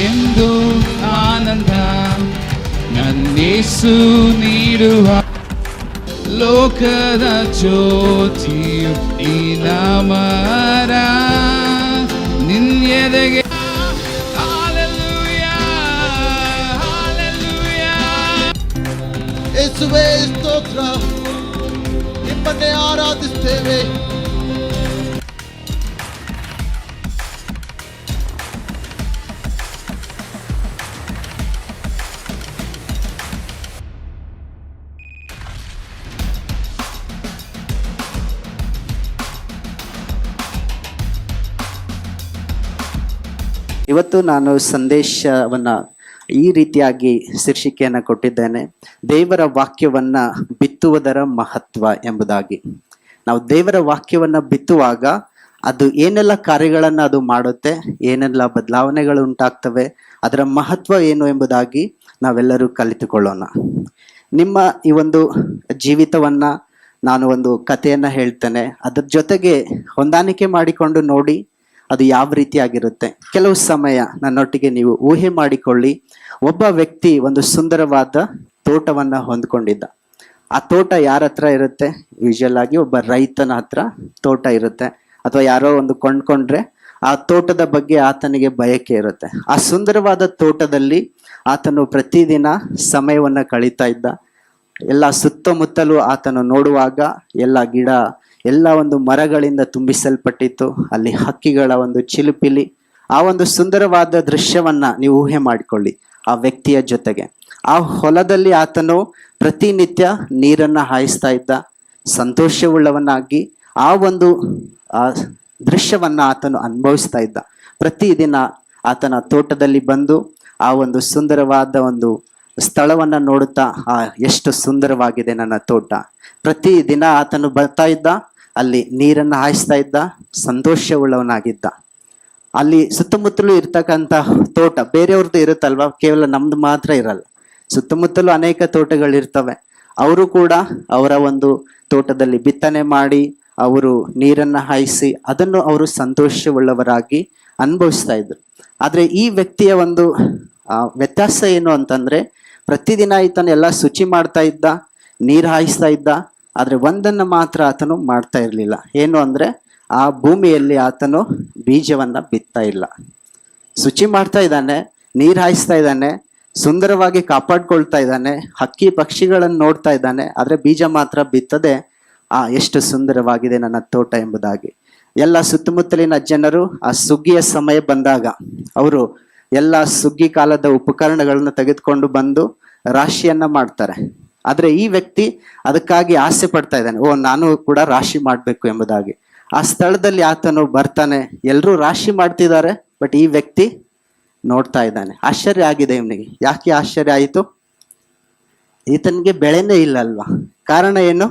ಎಂದು ಆನಂದ ನನ್ನೇಸು ನೀಡುವ ಲೋಕದ ಜ್ಯೋತಿಯು ಈ ನಾಮರ ನಿನ್ನೆದೆಗೆ ಯೇಸುವೇ ಸ್ತೋತ್ರ, ನಿಮ್ಮನ್ನೇ ಆರಾಧಿಸ್ತೇವೆ. ಇವತ್ತು ನಾನು ಸಂದೇಶವನ್ನ ಈ ರೀತಿಯಾಗಿ ಶೀರ್ಷಿಕೆಯನ್ನು ಕೊಟ್ಟಿದ್ದೇನೆ, ದೇವರ ವಾಕ್ಯವನ್ನ ಬಿತ್ತುವುದರ ಮಹತ್ವ ಎಂಬುದಾಗಿ. ನಾವು ದೇವರ ವಾಕ್ಯವನ್ನ ಬಿತ್ತುವಾಗ ಅದು ಏನೆಲ್ಲ ಕಾರ್ಯಗಳನ್ನು ಅದು ಮಾಡುತ್ತೆ, ಏನೆಲ್ಲ ಬದಲಾವಣೆಗಳು ಉಂಟಾಗ್ತವೆ, ಅದರ ಮಹತ್ವ ಏನು ಎಂಬುದಾಗಿ ನಾವೆಲ್ಲರೂ ಕಲಿತುಕೊಳ್ಳೋಣ. ನಿಮ್ಮ ಈ ಒಂದು ಜೀವಿತವನ್ನ ನಾನು ಒಂದು ಕಥೆಯನ್ನ ಹೇಳ್ತೇನೆ, ಅದ್ರ ಜೊತೆಗೆ ಹೊಂದಾಣಿಕೆ ಮಾಡಿಕೊಂಡು ನೋಡಿ ಅದು ಯಾವ ರೀತಿಯಾಗಿರುತ್ತೆ. ಕೆಲವು ಸಮಯ ನನ್ನೊಟ್ಟಿಗೆ ನೀವು ಊಹೆ ಮಾಡಿಕೊಳ್ಳಿ. ಒಬ್ಬ ವ್ಯಕ್ತಿ ಒಂದು ಸುಂದರವಾದ ತೋಟವನ್ನ ಹೊಂದ್ಕೊಂಡಿದ್ದ. ಆ ತೋಟ ಯಾರ ಹತ್ರ ಇರುತ್ತೆ? ಯೂಶುವಲ್ ಆಗಿ ಒಬ್ಬ ರೈತನ ಹತ್ರ ತೋಟ ಇರುತ್ತೆ, ಅಥವಾ ಯಾರೋ ಒಂದು ಕೊಂಡ್ಕೊಂಡ್ರೆ ಆ ತೋಟದ ಬಗ್ಗೆ ಆತನಿಗೆ ಬಯಕೆ ಇರುತ್ತೆ. ಆ ಸುಂದರವಾದ ತೋಟದಲ್ಲಿ ಆತನು ಪ್ರತಿದಿನ ಸಮಯವನ್ನ ಕಳೀತಾ ಇದ್ದ. ಎಲ್ಲ ಸುತ್ತಮುತ್ತಲೂ ಆತನು ನೋಡುವಾಗ ಎಲ್ಲ ಗಿಡ, ಎಲ್ಲ ಒಂದು ಮರಗಳಿಂದ ತುಂಬಿಸಲ್ಪಟ್ಟಿತ್ತು. ಅಲ್ಲಿ ಹಕ್ಕಿಗಳ ಒಂದು ಚಿಲುಪಿಲಿ, ಆ ಒಂದು ಸುಂದರವಾದ ದೃಶ್ಯವನ್ನ ನೀವು ಊಹೆ ಮಾಡಿಕೊಳ್ಳಿ. ಆ ವ್ಯಕ್ತಿಯ ಜೊತೆಗೆ ಆ ಹೊಲದಲ್ಲಿ ಆತನು ಪ್ರತಿನಿತ್ಯ ನೀರನ್ನ ಹಾಯಿಸ್ತಾ ಇದ್ದ, ಸಂತೋಷವುಳ್ಳವನಾಗಿ ಆ ಒಂದು ದೃಶ್ಯವನ್ನ ಆತನು ಅನುಭವಿಸ್ತಾ ಇದ್ದ. ಪ್ರತಿದಿನ ಆತನ ತೋಟದಲ್ಲಿ ಬಂದು ಆ ಒಂದು ಸುಂದರವಾದ ಒಂದು ಸ್ಥಳವನ್ನ ನೋಡುತ್ತಾ, ಎಷ್ಟು ಸುಂದರವಾಗಿದೆ ನನ್ನ ತೋಟ. ಪ್ರತಿದಿನ ಆತನು ಬರ್ತಾ ಇದ್ದ, ಅಲ್ಲಿ ನೀರನ್ನು ಹಾಯಿಸ್ತಾ ಇದ್ದ, ಸಂತೋಷವುಳ್ಳವನಾಗಿದ್ದ. ಅಲ್ಲಿ ಸುತ್ತಮುತ್ತಲೂ ಇರ್ತಕ್ಕಂಥ ತೋಟ ಬೇರೆಯವ್ರದ್ದು ಇರುತ್ತಲ್ವ, ಕೇವಲ ನಮ್ದು ಮಾತ್ರ ಇರಲ್ಲ. ಸುತ್ತಮುತ್ತಲೂ ಅನೇಕ ತೋಟಗಳಿರ್ತವೆ. ಅವರು ಕೂಡ ಅವರ ಒಂದು ತೋಟದಲ್ಲಿ ಬಿತ್ತನೆ ಮಾಡಿ, ಅವರು ನೀರನ್ನು ಹಾಯಿಸಿ, ಅದನ್ನು ಅವರು ಸಂತೋಷವುಳ್ಳವರಾಗಿ ಅನುಭವಿಸ್ತಾ ಇದ್ರು. ಆದ್ರೆ ಈ ವ್ಯಕ್ತಿಯ ಒಂದು ವ್ಯತ್ಯಾಸ ಏನು ಅಂತಂದ್ರೆ, ಪ್ರತಿದಿನ ಈತನ ಎಲ್ಲ ಶುಚಿ ಮಾಡ್ತಾ ಇದ್ದ, ನೀರು ಹಾಯಿಸ್ತಾ ಇದ್ದ, ಆದ್ರೆ ಒಂದನ್ನು ಮಾತ್ರ ಆತನು ಮಾಡ್ತಾ ಇರಲಿಲ್ಲ. ಏನು ಅಂದ್ರೆ, ಆ ಭೂಮಿಯಲ್ಲಿ ಆತನು ಬೀಜವನ್ನ ಬಿತ್ತಾ ಇಲ್ಲ. ಶುಚಿ ಮಾಡ್ತಾ ಇದ್ದಾನೆ, ನೀರು ಹಾಯಿಸ್ತಾ ಇದ್ದಾನೆ, ಸುಂದರವಾಗಿ ಕಾಪಾಡ್ಕೊಳ್ತಾ ಇದ್ದಾನೆ, ಹಕ್ಕಿ ಪಕ್ಷಿಗಳನ್ನು ನೋಡ್ತಾ ಇದ್ದಾನೆ, ಆದ್ರೆ ಬೀಜ ಮಾತ್ರ ಬಿತ್ತದೆ. ಎಷ್ಟು ಸುಂದರವಾಗಿದೆ ನನ್ನ ತೋಟ ಎಂಬುದಾಗಿ. ಎಲ್ಲ ಸುತ್ತಮುತ್ತಲಿನ ಜನರು ಆ ಸುಗ್ಗಿಯ ಸಮಯ ಬಂದಾಗ ಅವರು ಎಲ್ಲ ಸುಗ್ಗಿ ಕಾಲದ ಉಪಕರಣಗಳನ್ನ ತೆಗೆದುಕೊಂಡು ಬಂದು ರಾಶಿಯನ್ನ ಮಾಡ್ತಾರೆ. ಆದ್ರೆ ಈ ವ್ಯಕ್ತಿ ಅದಕ್ಕಾಗಿ ಆಸೆ ಪಡ್ತಾ ಇದ್ದಾನೆ, ನಾನು ಕೂಡ ರಾಶಿ ಮಾಡ್ಬೇಕು ಎಂಬುದಾಗಿ. ಆ ಸ್ಥಳದಲ್ಲಿ ಆತನು ಬರ್ತಾನೆ, ಎಲ್ಲರೂ ರಾಶಿ ಮಾಡ್ತಿದ್ದಾರೆ, ಬಟ್ ಈ ವ್ಯಕ್ತಿ ನೋಡ್ತಾ ಇದ್ದಾನೆ. ಆಶ್ಚರ್ಯ ಆಗಿದೆ ಇವನಿಗೆ. ಯಾಕೆ ಆಶ್ಚರ್ಯ ಆಯಿತು? ಈತನಿಗೆ ಬೆಳೆನೇ ಇಲ್ಲ ಅಲ್ವಾ? ಕಾರಣ ಏನು?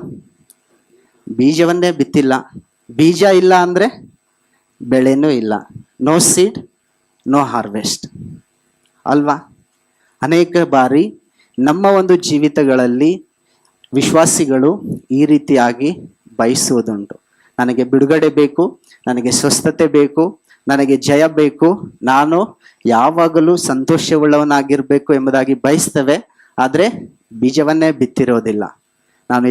ಬೀಜವನ್ನೇ ಬಿತ್ತಿಲ್ಲ. ಬೀಜ ಇಲ್ಲ ಅಂದ್ರೆ ಬೆಳೆನೂ ಇಲ್ಲ. ನೋ ಸೀಡ್ ನೋ ಹಾರ್ವೆಸ್ಟ್ ಅಲ್ವಾ? ಅನೇಕ ಬಾರಿ ನಮ್ಮ ಒಂದು ಜೀವಿತಗಳಲ್ಲಿ ವಿಶ್ವಾಸಿಗಳು ಈ ರೀತಿಯಾಗಿ ಬಯಸುವುದುಂಟು. ನನಗೆ ಬಿಡುಗಡೆ ಬೇಕು, ನನಗೆ ಸ್ವಸ್ಥತೆ ಬೇಕು, ನನಗೆ ಜಯ ಬೇಕು, ನಾನು ಯಾವಾಗಲೂ ಸಂತೋಷವುಳ್ಳವನಾಗಿರ್ಬೇಕು ಎಂಬುದಾಗಿ ಬಯಸ್ತೇವೆ. ಆದರೆ ಬೀಜವನ್ನೇ ಬಿತ್ತಿರೋದಿಲ್ಲ. ನಾನು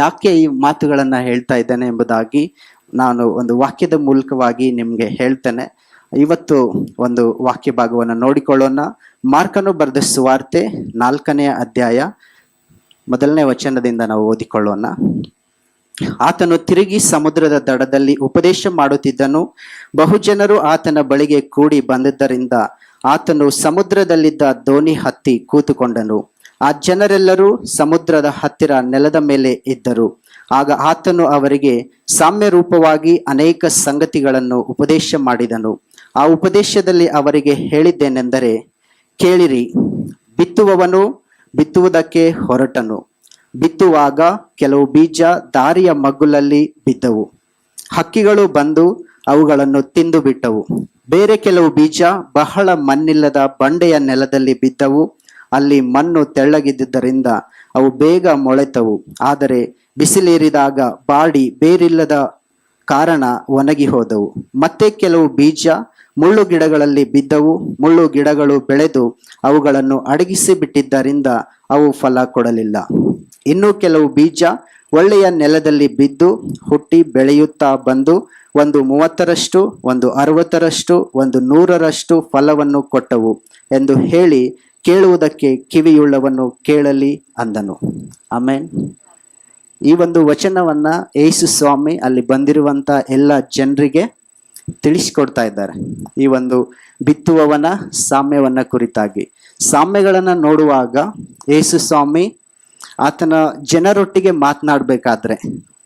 ಯಾಕೆ ಈ ಮಾತುಗಳನ್ನು ಹೇಳ್ತಾ ಇದ್ದೇನೆ ಎಂಬುದಾಗಿ ನಾನು ಒಂದು ವಾಕ್ಯದ ಮೂಲಕವಾಗಿ ನಿಮಗೆ ಹೇಳ್ತೇನೆ. ಇವತ್ತು ಒಂದು ವಾಕ್ಯ ಭಾಗವನ್ನು ನೋಡಿಕೊಳ್ಳೋಣ. ಮಾರ್ಕನು ಬರೆದ ಸುವಾರ್ತೆ 4ನೇ ಅಧ್ಯಾಯ 1ನೇ ವಚನದಿಂದ ನಾವು ಓದಿಕೊಳ್ಳೋಣ. ಆತನು ತಿರುಗಿ ಸಮುದ್ರದ ದಡದಲ್ಲಿ ಉಪದೇಶ ಮಾಡುತ್ತಿದ್ದನು. ಬಹುಜನರು ಆತನ ಬಳಿಗೆ ಕೂಡಿ ಬಂದಿದ್ದರಿಂದ ಆತನು ಸಮುದ್ರದಲ್ಲಿದ್ದ ದೋಣಿ ಹತ್ತಿ ಕೂತುಕೊಂಡನು. ಆ ಜನರೆಲ್ಲರೂ ಸಮುದ್ರದ ಹತ್ತಿರ ನೆಲದ ಮೇಲೆ ಇದ್ದರು. ಆಗ ಆತನು ಅವರಿಗೆ ಸಾಮ್ಯ ರೂಪವಾಗಿ ಅನೇಕ ಸಂಗತಿಗಳನ್ನು ಉಪದೇಶ ಮಾಡಿದನು. ಆ ಉಪದೇಶದಲ್ಲಿ ಅವರಿಗೆ ಹೇಳಿದ್ದೇನೆಂದರೆ, ಕೇಳಿರಿ, ಬಿತ್ತುವವನು ಬಿತ್ತುವುದಕ್ಕೆ ಹೊರಟನು. ಬಿತ್ತುವಾಗ ಕೆಲವು ಬೀಜ ದಾರಿಯ ಮಗ್ಗುಲಲ್ಲಿ ಬಿದ್ದವು. ಹಕ್ಕಿಗಳು ಬಂದು ಅವುಗಳನ್ನು ತಿಂದು ಬಿಟ್ಟವು. ಬೇರೆ ಕೆಲವು ಬೀಜ ಬಹಳ ಮಣ್ಣಿಲ್ಲದ ಬಂಡೆಯ ನೆಲದಲ್ಲಿ ಬಿದ್ದವು. ಅಲ್ಲಿ ಮಣ್ಣು ತೆಳ್ಳಗಿದ್ದರಿಂದ ಅವು ಬೇಗ ಮೊಳೆತವು. ಆದರೆ ಬಿಸಿಲೇರಿದಾಗ ಬಾಡಿ ಬೇರಿಲ್ಲದ ಕಾರಣ ಒಣಗಿ ಹೋದವು. ಮತ್ತೆ ಕೆಲವು ಬೀಜ ಮುಳ್ಳು ಗಿಡಗಳಲ್ಲಿ ಬಿದ್ದವು. ಮುಳ್ಳು ಗಿಡಗಳು ಬೆಳೆದು ಅವುಗಳನ್ನು ಅಡಗಿಸಿ ಬಿಟ್ಟಿದ್ದರಿಂದ ಅವು ಫಲ ಕೊಡಲಿಲ್ಲ. ಇನ್ನು ಕೆಲವು ಬೀಜ ಒಳ್ಳೆಯ ನೆಲದಲ್ಲಿ ಬಿದ್ದು ಹುಟ್ಟಿ ಬೆಳೆಯುತ್ತಾ ಬಂದು ಒಂದು 30ರಷ್ಟು, ಒಂದು 60ರಷ್ಟು, ಒಂದು 100ರಷ್ಟು ಫಲವನ್ನು ಕೊಟ್ಟವು ಎಂದು ಹೇಳಿ, ಕೇಳುವುದಕ್ಕೆ ಕಿವಿಯುಳ್ಳವನು ಕೇಳಲಿ ಅಂದನು. ಆಮೆನ್. ಈ ಒಂದು ವಚನವನ್ನ ಯೇಸು ಸ್ವಾಮಿ ಅಲ್ಲಿ ಬಂದಿರುವಂತ ಎಲ್ಲ ಜನರಿಗೆ ತಿಳಿಸಿಕೊಡ್ತಾ ಇದ್ದಾರೆ. ಈ ಒಂದು ಬಿತ್ತುವವನ ಸಾಮ್ಯವನ್ನ ಕುರಿತಾಗಿ ಸಾಮ್ಯಗಳನ್ನ ನೋಡುವಾಗ ಯೇಸು ಸ್ವಾಮಿ ಆತನ ಜನರೊಟ್ಟಿಗೆ ಮಾತನಾಡಬೇಕಾದ್ರೆ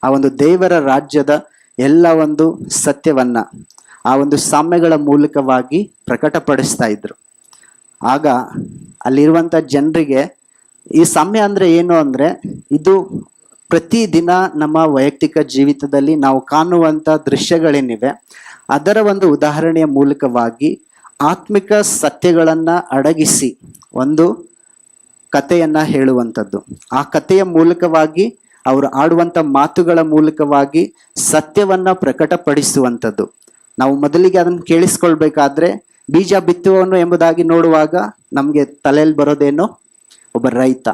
ಆ ಒಂದು ದೇವರ ರಾಜ್ಯದ ಎಲ್ಲ ಒಂದು ಸತ್ಯವನ್ನ ಆ ಒಂದು ಸಾಮ್ಯಗಳ ಮೂಲಕವಾಗಿ ಪ್ರಕಟಪಡಿಸ್ತಾ ಇದ್ರು. ಆಗ ಅಲ್ಲಿರುವಂತ ಜನರಿಗೆ ಈ ಸಾಮ್ಯ ಅಂದ್ರೆ ಏನು ಅಂದ್ರೆ, ಇದು ಪ್ರತಿದಿನ ನಮ್ಮ ವೈಯಕ್ತಿಕ ಜೀವಿತದಲ್ಲಿ ನಾವು ಕಾಣುವಂತ ದೃಶ್ಯಗಳೇನಿವೆ ಅದರ ಒಂದು ಉದಾಹರಣೆಯ ಮೂಲಕವಾಗಿ ಆತ್ಮಿಕ ಸತ್ಯಗಳನ್ನ ಅಡಗಿಸಿ ಒಂದು ಕಥೆಯನ್ನ ಹೇಳುವಂಥದ್ದು. ಆ ಕಥೆಯ ಮೂಲಕವಾಗಿ ಅವರು ಆಡುವಂತ ಮಾತುಗಳ ಮೂಲಕವಾಗಿ ಸತ್ಯವನ್ನ ಪ್ರಕಟಪಡಿಸುವಂಥದ್ದು. ನಾವು ಮೊದಲಿಗೆ ಅದನ್ನು ಕೇಳಿಸ್ಕೊಳ್ಬೇಕಾದ್ರೆ ಬೀಜ ಬಿತ್ತುವವನು ಎಂಬುದಾಗಿ ನೋಡುವಾಗ ನಮ್ಗೆ ತಲೆಯಲ್ಲಿ ಬರೋದೇನು, ಒಬ್ಬ ರೈತ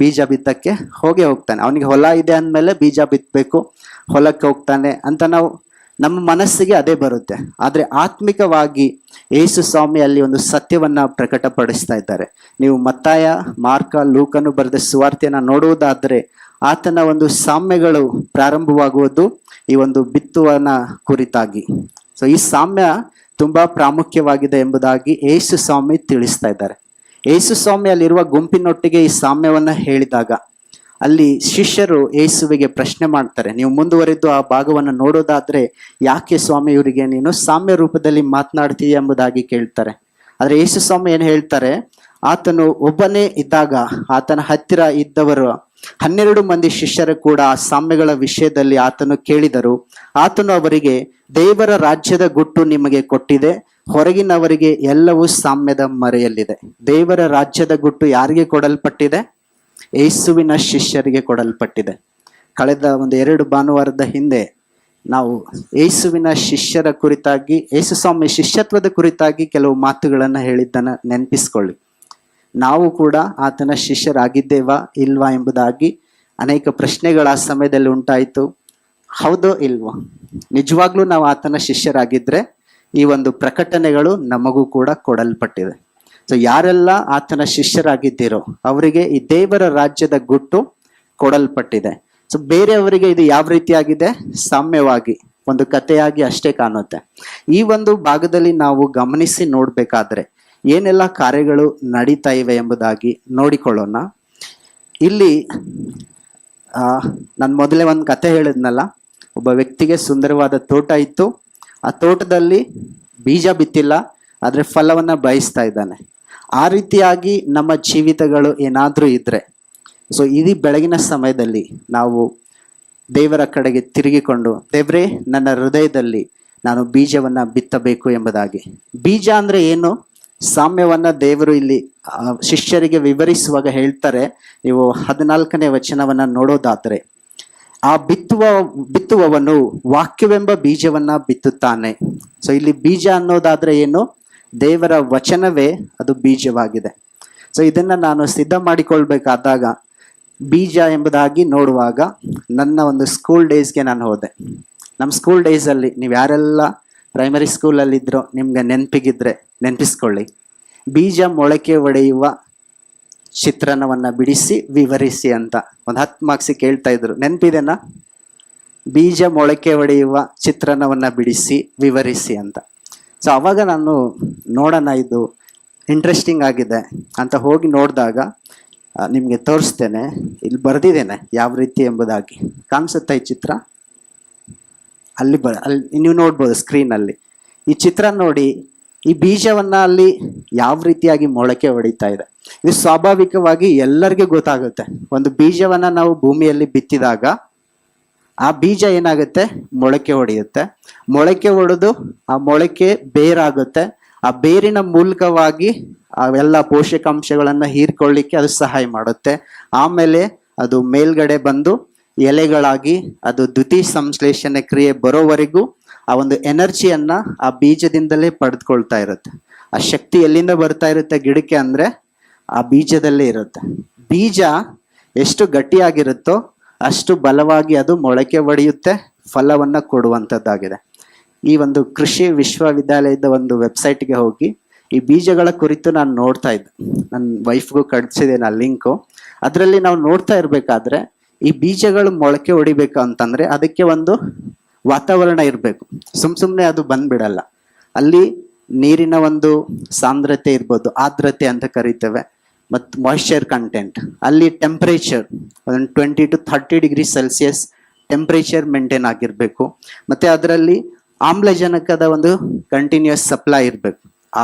ಬೀಜ ಬಿತ್ತಕ್ಕೆ ಹೋಗ್ತಾನೆ. ಅವನಿಗೆ ಹೊಲ ಇದೆ ಅಂದಮೇಲೆ ಬೀಜ ಬಿತ್ತಬೇಕು, ಹೊಲಕ್ಕೆ ಹೋಗ್ತಾನೆ ಅಂತ ನಾವು ನಮ್ಮ ಮನಸ್ಸಿಗೆ ಅದೇ ಬರುತ್ತೆ. ಆದ್ರೆ ಆತ್ಮಿಕವಾಗಿ ಯೇಸು ಸ್ವಾಮಿ ಅಲ್ಲಿ ಒಂದು ಸತ್ಯವನ್ನ ಪ್ರಕಟಪಡಿಸ್ತಾ ಇದ್ದಾರೆ. ನೀವು ಮತ್ತಾಯ, ಮಾರ್ಕ, ಲೂಕನು ಬರೆದ ಸುವಾರ್ತೆಯನ್ನ ನೋಡುವುದಾದ್ರೆ ಆತನ ಒಂದು ಸಾಮ್ಯಗಳು ಪ್ರಾರಂಭವಾಗುವುದು ಈ ಒಂದು ಬಿತ್ತುವನ ಕುರಿತಾಗಿ. ಸೊ ಈ ಸಾಮ್ಯ ತುಂಬಾ ಪ್ರಾಮುಖ್ಯವಾಗಿದೆ ಎಂಬುದಾಗಿ ಯೇಸು ಸ್ವಾಮಿ ತಿಳಿಸ್ತಾ ಇದ್ದಾರೆ. ಯೇಸು ಸ್ವಾಮಿ ಅಲ್ಲಿರುವ ಗುಂಪಿನೊಟ್ಟಿಗೆ ಈ ಸಾಮ್ಯವನ್ನ ಹೇಳಿದಾಗ ಅಲ್ಲಿ ಶಿಷ್ಯರು ಯೇಸುವಿಗೆ ಪ್ರಶ್ನೆ ಮಾಡ್ತಾರೆ. ನೀವು ಮುಂದುವರೆದು ಆ ಭಾಗವನ್ನು ನೋಡೋದಾದ್ರೆ, ಯಾಕೆ ಸ್ವಾಮಿ ಇವರಿಗೆ ನೀನು ಸಾಮ್ಯ ರೂಪದಲ್ಲಿ ಮಾತನಾಡ್ತೀಯ ಎಂಬುದಾಗಿ ಕೇಳ್ತಾರೆ. ಆದ್ರೆ ಯೇಸು ಸ್ವಾಮಿ ಏನ್ ಹೇಳ್ತಾರೆ, ಆತನು ಒಬ್ಬನೇ ಇದ್ದಾಗ ಆತನ ಹತ್ತಿರ ಇದ್ದವರು 12 ಮಂದಿ ಶಿಷ್ಯರು ಕೂಡ ಆ ಸಾಮ್ಯಗಳ ವಿಷಯದಲ್ಲಿ ಆತನು ಕೇಳಿದರು. ಆತನು ಅವರಿಗೆ, ದೇವರ ರಾಜ್ಯದ ಗುಟ್ಟು ನಿಮಗೆ ಕೊಟ್ಟಿದೆ, ಹೊರಗಿನವರಿಗೆ ಎಲ್ಲವೂ ಸಾಮ್ಯದ ಮರೆಯಲ್ಲಿದೆ. ದೇವರ ರಾಜ್ಯದ ಗುಟ್ಟು ಯಾರಿಗೆ ಕೊಡಲ್ಪಟ್ಟಿದೆ? ಯೇಸುವಿನ ಶಿಷ್ಯರಿಗೆ ಕೊಡಲ್ಪಟ್ಟಿದೆ. ಕಳೆದ ಒಂದು 2 ಭಾನುವಾರದ ಹಿಂದೆ ನಾವು ಯೇಸುವಿನ ಶಿಷ್ಯರ ಕುರಿತಾಗಿ, ಯೇಸು ಸ್ವಾಮಿ ಶಿಷ್ಯತ್ವದ ಕುರಿತಾಗಿ ಕೆಲವು ಮಾತುಗಳನ್ನ ಹೇಳಿದ್ದನ್ನ ನೆನಪಿಸ್ಕೊಳ್ಳಿ. ನಾವು ಕೂಡ ಆತನ ಶಿಷ್ಯರಾಗಿದ್ದೇವಾ ಇಲ್ವಾ ಎಂಬುದಾಗಿ ಅನೇಕ ಪ್ರಶ್ನೆಗಳ ಆ ಸಮಯದಲ್ಲಿ ಉಂಟಾಯಿತು. ಹೌದೋ ಇಲ್ವೋ? ನಿಜವಾಗ್ಲೂ ನಾವು ಆತನ ಶಿಷ್ಯರಾಗಿದ್ರೆ ಈ ಒಂದು ಪ್ರಕಟಣೆಗಳು ನಮಗೂ ಕೂಡ ಕೊಡಲ್ಪಟ್ಟಿದೆ. ಸೊ ಯಾರೆಲ್ಲ ಆತನ ಶಿಷ್ಯರಾಗಿದ್ದೀರೋ ಅವರಿಗೆ ಈ ದೇವರ ರಾಜ್ಯದ ಗುಟ್ಟು ಕೊಡಲ್ಪಟ್ಟಿದೆ. ಸೊ ಬೇರೆಯವರಿಗೆ ಇದು ಯಾವ ರೀತಿಯಾಗಿದೆ? ಸಾಮ್ಯವಾಗಿ ಒಂದು ಕಥೆಯಾಗಿ ಅಷ್ಟೇ ಕಾಣುತ್ತೆ. ಈ ಒಂದು ಭಾಗದಲ್ಲಿ ನಾವು ಗಮನಿಸಿ ನೋಡ್ಬೇಕಾದ್ರೆ ಏನೆಲ್ಲ ಕಾರ್ಯಗಳು ನಡೀತಾ ಇವೆ ಎಂಬುದಾಗಿ ನೋಡಿಕೊಳ್ಳೋಣ. ಇಲ್ಲಿ ನಾನು ಮೊದಲೇ ಒಂದು ಕತೆ ಹೇಳಿದ್ನಲ್ಲ, ಒಬ್ಬ ವ್ಯಕ್ತಿಗೆ ಸುಂದರವಾದ ತೋಟ ಇತ್ತು. ಆ ತೋಟದಲ್ಲಿ ಬೀಜ ಬಿತ್ತಿಲ್ಲ, ಆದ್ರೆ ಫಲವನ್ನ ಬಯಸ್ತಾ ಇದ್ದಾನೆ. ಆ ರೀತಿಯಾಗಿ ನಮ್ಮ ಜೀವಿತಗಳು ಏನಾದ್ರೂ ಇದ್ರೆ, ಸೊ ಇಡೀ ಬೆಳಗಿನ ಸಮಯದಲ್ಲಿ ನಾವು ದೇವರ ಕಡೆಗೆ ತಿರುಗಿಕೊಂಡು, ದೇವ್ರೇ ನನ್ನ ಹೃದಯದಲ್ಲಿ ನಾನು ಬೀಜವನ್ನ ಬಿತ್ತಬೇಕು ಎಂಬುದಾಗಿ. ಬೀಜ ಅಂದ್ರೆ ಏನು? ಸಾಮ್ಯವನ್ನ ದೇವರು ಇಲ್ಲಿ ಶಿಷ್ಯರಿಗೆ ವಿವರಿಸುವಾಗ ಹೇಳ್ತಾರೆ. ನೀವು 14ನೇ ವಚನವನ್ನ ನೋಡೋದಾದ್ರೆ, ಆ ಬಿತ್ತುವವನು ವಾಕ್ಯವೆಂಬ ಬೀಜವನ್ನ ಬಿತ್ತುತ್ತಾನೆ. ಸೊ ಇಲ್ಲಿ ಬೀಜ ಅನ್ನೋದಾದ್ರೆ ಏನು? ದೇವರ ವಚನವೇ ಅದು ಬೀಜವಾಗಿದೆ. ಸೊ ಇದನ್ನ ನಾನು ಸಿದ್ಧ ಮಾಡಿಕೊಳ್ಬೇಕಾದಾಗ ಬೀಜ ಎಂಬುದಾಗಿ ನೋಡುವಾಗ ನನ್ನ ಒಂದು ಸ್ಕೂಲ್ ಡೇಸ್ಗೆ ನಾನು ಹೋದೆ. ನಮ್ಮ ಸ್ಕೂಲ್ ಡೇಸ್ ಅಲ್ಲಿ ನೀವು ಯಾರೆಲ್ಲ ಪ್ರೈಮರಿ ಸ್ಕೂಲಲ್ಲಿ ಇದ್ರೋ ನಿಮ್ಗೆ ನೆನಪಿಗಿದ್ರೆ ನೆನಪಿಸ್ಕೊಳ್ಳಿ. ಬೀಜ ಮೊಳಕೆ ಒಡೆಯುವ ಚಿತ್ರಣವನ್ನ ಬಿಡಿಸಿ ವಿವರಿಸಿ ಅಂತ ಒಂದು 10 ಮಾರ್ಕ್ಸಿಗೆ ಕೇಳ್ತಾ ಇದ್ರು. ನೆನಪಿದೆನಾ? ಬೀಜ ಮೊಳಕೆ ಒಡೆಯುವ ಚಿತ್ರಣವನ್ನ ಬಿಡಿಸಿ ವಿವರಿಸಿ ಅಂತ. ಸೊ ಅವಾಗ ನಾನು ನೋಡೋಣ, ಇದು ಇಂಟ್ರೆಸ್ಟಿಂಗ್ ಆಗಿದೆ ಅಂತ ಹೋಗಿ ನೋಡಿದಾಗ ನಿಮಗೆ ತೋರಿಸ್ತೇನೆ. ಇಲ್ಲಿ ಬರೆದಿದ್ದೇನೆ ಯಾವ ರೀತಿ ಎಂಬುದಾಗಿ. ಕಾಣಿಸುತ್ತಾ ಈ ಚಿತ್ರ? ಅಲ್ಲಿ ನೀವು ನೋಡ್ಬೋದು ಸ್ಕ್ರೀನಲ್ಲಿ. ಈ ಚಿತ್ರ ನೋಡಿ, ಈ ಬೀಜವನ್ನ ಅಲ್ಲಿ ಯಾವ ರೀತಿಯಾಗಿ ಮೊಳಕೆ ಹೊಡಿತಾ ಇದೆ. ಇದು ಸ್ವಾಭಾವಿಕವಾಗಿ ಎಲ್ಲರಿಗೂ ಗೊತ್ತಾಗುತ್ತೆ. ಒಂದು ಬೀಜವನ್ನ ನಾವು ಭೂಮಿಯಲ್ಲಿ ಬಿತ್ತಿದಾಗ ಆ ಬೀಜ ಏನಾಗುತ್ತೆ? ಮೊಳಕೆ ಹೊಡೆಯುತ್ತೆ. ಮೊಳಕೆ ಹೊಡೆದು ಆ ಮೊಳಕೆ ಬೇರಾಗುತ್ತೆ. ಆ ಬೇರಿನ ಮೂಲಕವಾಗಿ ಅವೆಲ್ಲ ಪೋಷಕಾಂಶಗಳನ್ನ ಹೀರ್ಕೊಳ್ಳಿಕ್ಕೆ ಅದು ಸಹಾಯ ಮಾಡುತ್ತೆ. ಆಮೇಲೆ ಅದು ಮೇಲ್ಗಡೆ ಬಂದು ಎಲೆಗಳಾಗಿ ಅದು ದ್ವಿತೀಯ ಸಂಶ್ಲೇಷಣೆ ಕ್ರಿಯೆ ಬರೋವರೆಗೂ ಆ ಒಂದು ಎನರ್ಜಿಯನ್ನ ಆ ಬೀಜದಿಂದಲೇ ಪಡೆದುಕೊಳ್ತಾ ಇರುತ್ತೆ. ಆ ಶಕ್ತಿ ಎಲ್ಲಿಂದ ಬರ್ತಾ ಇರುತ್ತೆ ಗಿಡಕ್ಕೆ ಅಂದ್ರೆ ಆ ಬೀಜದಲ್ಲೇ ಇರುತ್ತೆ. ಬೀಜ ಎಷ್ಟು ಗಟ್ಟಿಯಾಗಿರುತ್ತೋ ಅಷ್ಟು ಬಲವಾಗಿ ಅದು ಮೊಳಕೆ ಒಡೆಯುತ್ತೆ, ಫಲವನ್ನ ಕೊಡುವಂಥದ್ದಾಗಿದೆ. ಈ ಒಂದು ಕೃಷಿ ವಿಶ್ವವಿದ್ಯಾಲಯದ ಒಂದು ವೆಬ್ಸೈಟ್ಗೆ ಹೋಗಿ ಈ ಬೀಜಗಳ ಕುರಿತು ನಾನು ನೋಡ್ತಾ ಇದ್ದೆ. ನನ್ನ ವೈಫ್ಗೂ ಕಳಿಸಿದ್ದೇನೆ ಆ ಲಿಂಕು. ಅದರಲ್ಲಿ ನಾವು ನೋಡ್ತಾ ಇರ್ಬೇಕಾದ್ರೆ ಈ ಬೀಜಗಳು ಮೊಳಕೆ ಹೊಡಿಬೇಕು ಅಂತಂದ್ರೆ ಅದಕ್ಕೆ ಒಂದು ವಾತಾವರಣ ಇರಬೇಕು. ಸುಮ್ಮನೆ ಅದು ಬಂದ್ಬಿಡಲ್ಲ. ಅಲ್ಲಿ ನೀರಿನ ಒಂದು ಸಾಂದ್ರತೆ ಇರ್ಬೋದು, ಆರ್ದ್ರತೆ ಅಂತ ಕರಿತೇವೆ, ಮತ್ತು ಮಾಯಿಶ್ಚರ್ ಕಂಟೆಂಟ್, ಅಲ್ಲಿ ಟೆಂಪರೇಚರ್ ಒಂದು 20 to 30 degree Celsius temperature maintain ಆಗಿರಬೇಕು. ಮತ್ತೆ ಅದರಲ್ಲಿ ಆಮ್ಲಜನಕದ ಒಂದು ಕಂಟಿನ್ಯೂಸ್ ಸಪ್ಲೈ ಇರಬೇಕು.